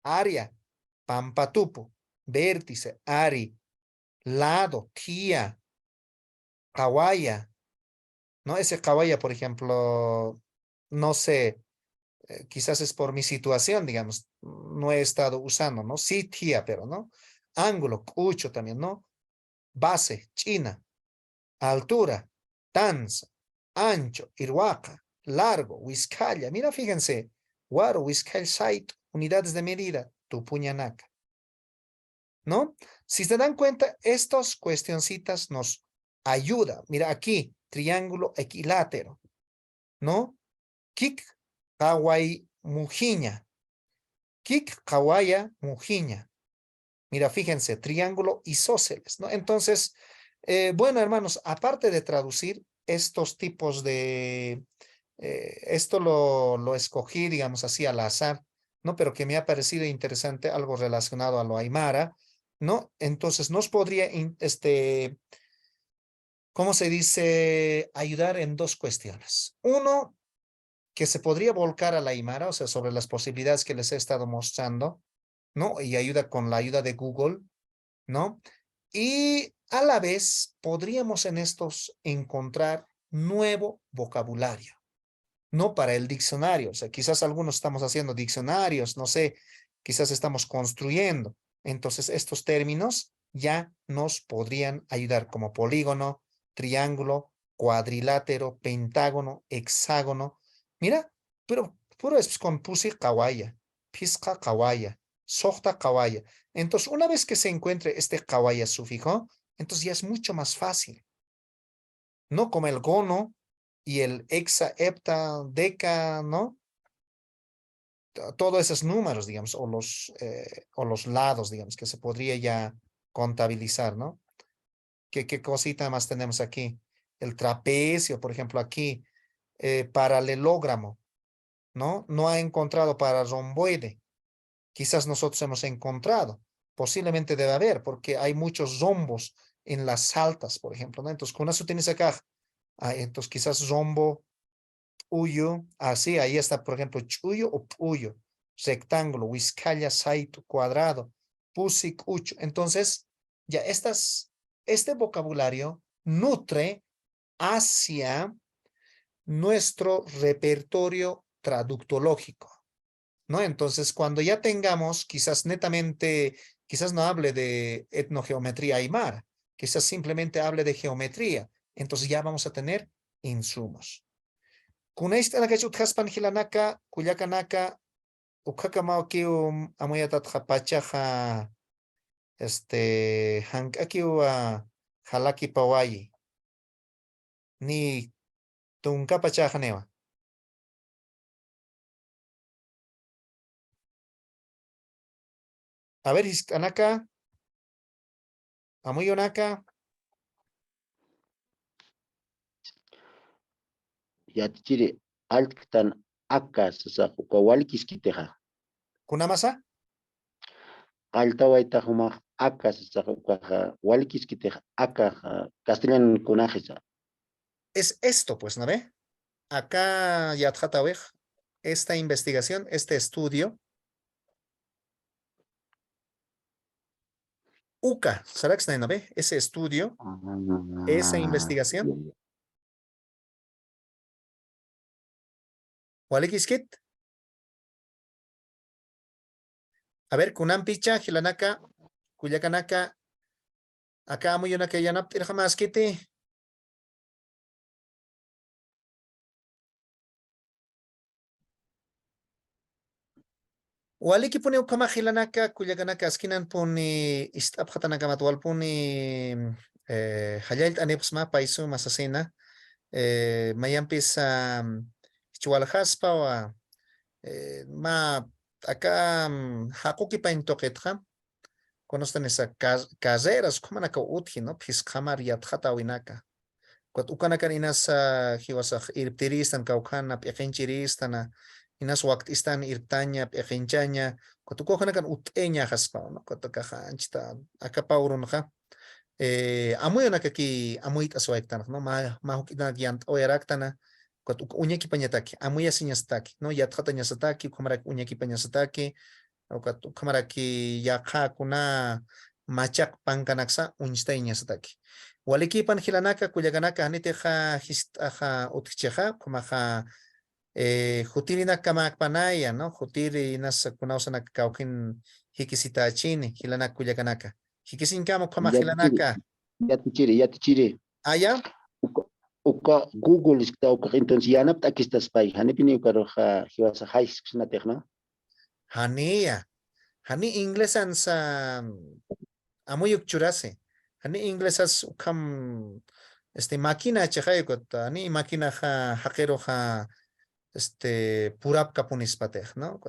área, pampatupu, vértice, ari, lado, tía, kawaya, ¿no? Ese kawaya, por ejemplo, no sé, quizás es por mi situación, digamos, no he estado usando, ¿no? Sí, tía, pero no. Ángulo, cucho también, ¿no? Base, china, altura, tanza, ancho, irhuaca, largo, huizcalla. Mira, fíjense, guaro, huizcal site, unidades de medida, tupuñanaca, ¿no? Si se dan cuenta, estas cuestioncitas nos ayudan. Mira aquí, triángulo equilátero, ¿no? Kik, kawai, mujiña. Kik, kawaya, mujiña. Mira, fíjense, triángulo isósceles, ¿no? Entonces, bueno, hermanos, aparte de traducir estos tipos de, esto lo escogí, digamos así, al azar, ¿no? Pero que me ha parecido interesante, algo relacionado a lo aymara, ¿no? Entonces, nos podría, ¿cómo se dice? Ayudar en dos cuestiones. Uno, que se podría volcar a la aymara, o sea, sobre las posibilidades que les he estado mostrando, ¿no? Y ayuda con la ayuda de Google, ¿no? Y a la vez podríamos en estos encontrar nuevo vocabulario, no para el diccionario, o sea, quizás algunos estamos haciendo diccionarios, no sé, quizás estamos construyendo. Entonces, estos términos ya nos podrían ayudar como polígono, triángulo, cuadrilátero, pentágono, hexágono. Mira, pero puro es con pusi kawaya, pisca kawaya, sojta kawaya. Entonces, una vez que se encuentre este kawaya sufijo, entonces ya es mucho más fácil. No como el gono y el hexa, hepta, deca, ¿no? Todos esos números, digamos, o los lados, digamos, que se podría ya contabilizar, ¿no? ¿Qué cosita más tenemos aquí? El trapecio, por ejemplo, aquí, paralelógramo, ¿no? No ha encontrado para romboide. Quizás nosotros hemos encontrado. Posiblemente debe haber, porque hay muchos rombos en las altas, por ejemplo, ¿no? Entonces, con eso tienes acá. Entonces, quizás rombo, uyo, así, ahí está, por ejemplo, chuyo o puyo, rectángulo, huizcalla, saito, cuadrado, pusik, ucho. Entonces, ya este vocabulario nutre hacia nuestro repertorio traductológico, ¿no? Entonces, cuando ya tengamos, quizás netamente, quizás no hable de etnogeometría aymara, quizás simplemente hable de geometría, entonces ya vamos a tener insumos. Kunais tanaka utjaspan hilanaka, kuyakanaka, ukakamao kiu amuyatat pachaja, hankakiu halaki pawayi, ni tunka pachaja newa. A ver, hiskanaka, amuyonaka. Yatichiri altan akas sa ukawalikis kiteja. ¿Kunamasa? Altawaita huma akas sa ukaja walikis kiteja akaja castellano kunajesa. Es esto, pues, ¿no ve? Acá, Yadhatawej, esta investigación, este estudio, UCA, ¿sabes? ¿No ve? Ese estudio, esa investigación, ¿Walikiskit? A ver, Kunam Picha, Gilanaka, Kuyakanaka, acá Muyonaka Yanap, jamás kiti. Waliki pone ukama Gilanaka, Kuyakanaka, Skinan pone Istaphatanaka Matwal pone Hayalt Anipsma, Paisu, Masasina, Mayampis Chualhaspa, ma acá Hakuki Paintoketja. Conocen esa caseras, como na utji, ¿no? Piskamar yatjata winaka. Cuat ukanakan inas hiwasaj irptiristan kaukana p'eqinchiristana inas waktistan irtaña p'eqinchaña cuat ukanakan uteña haspa, ¿no? Cuat kajanchita akapawrunja amuyonaka ki amuyit aswaiktana, ¿no? Ma hukitana yant oyaraktana cuat uñaki pañataki amuya siñastaki, ¿no? Yatjata ñasataki kumarak uñaki pañasataki kamaraki yaqa kuna machak pankanaksa unstay ñasataki. Walikipan hilanaka kuyakanaka aniteja histaja utkicheja kumaja jutirina kamakpanaya, ¿no? Jutiri nas kunausana kaukin hikisita chini hilanaka kuyakanaka. Hikisinkamo kama hilanaka. Yatichiri. Aya. Uka Google está uka entonces ya napta aquí está spy. Hanepini uka roja hiwasa high school na Hania. Hani inglesan sa amuyuk churase. Hani inglesas ukam máquina chajayot, ani máquina ha hackero ha purap kapunispatej, ¿no?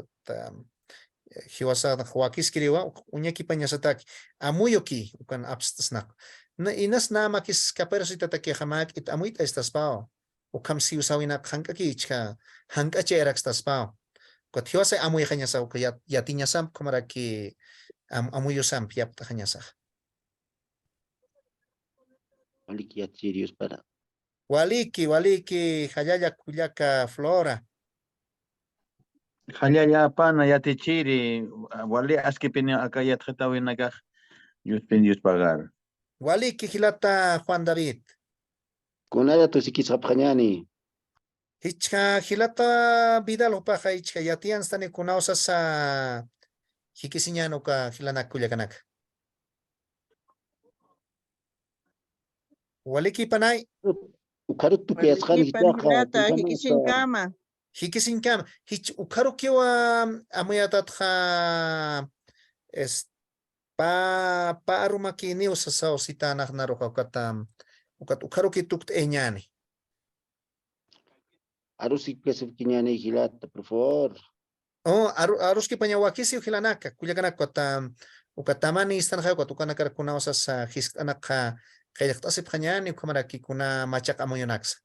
Hiwasa huakis kiriwa uñaki pañasataki. Amuyoki ukan abstasnak. Inas na makis kaperosita taki hamak it amuita estas pao. Ukam si usawina hankaki ichka hankache erakstas pao. Kot hiwasa amuy kanyasa uka yatinya sam kumaraki amuyo sam yapta kanyasa. Waliki yatirius para. Waliki hayaya kuyaka flora. Hayaya pana yatichiri. Wali askipini acá yatjetawinaka. Yus pagar. Waliki hilata Juan David. Kunada tu sikis hapjañani. Hichka hilata Vidal upaja hichka yatian stani kunausa sa hikisiñano ka hilanak kuyakanaka. Waliki panay. Ukarut tu piaskan Hilata, hikisinkama. Hikisinkama. Hich ukarukiwa amuyatatja pa arumaki usa sa ositanak naruka ukatam ukaruki tukt eñani. Arusi kesef kiñani hilata, por favor. Oh, aruski pañawakisi hilanaka kuyakanaka ukatamani istan hayo kutukanaka kunausa sa histanaka kayaktasip hañani kumaraki kuna machak amuyonaksa.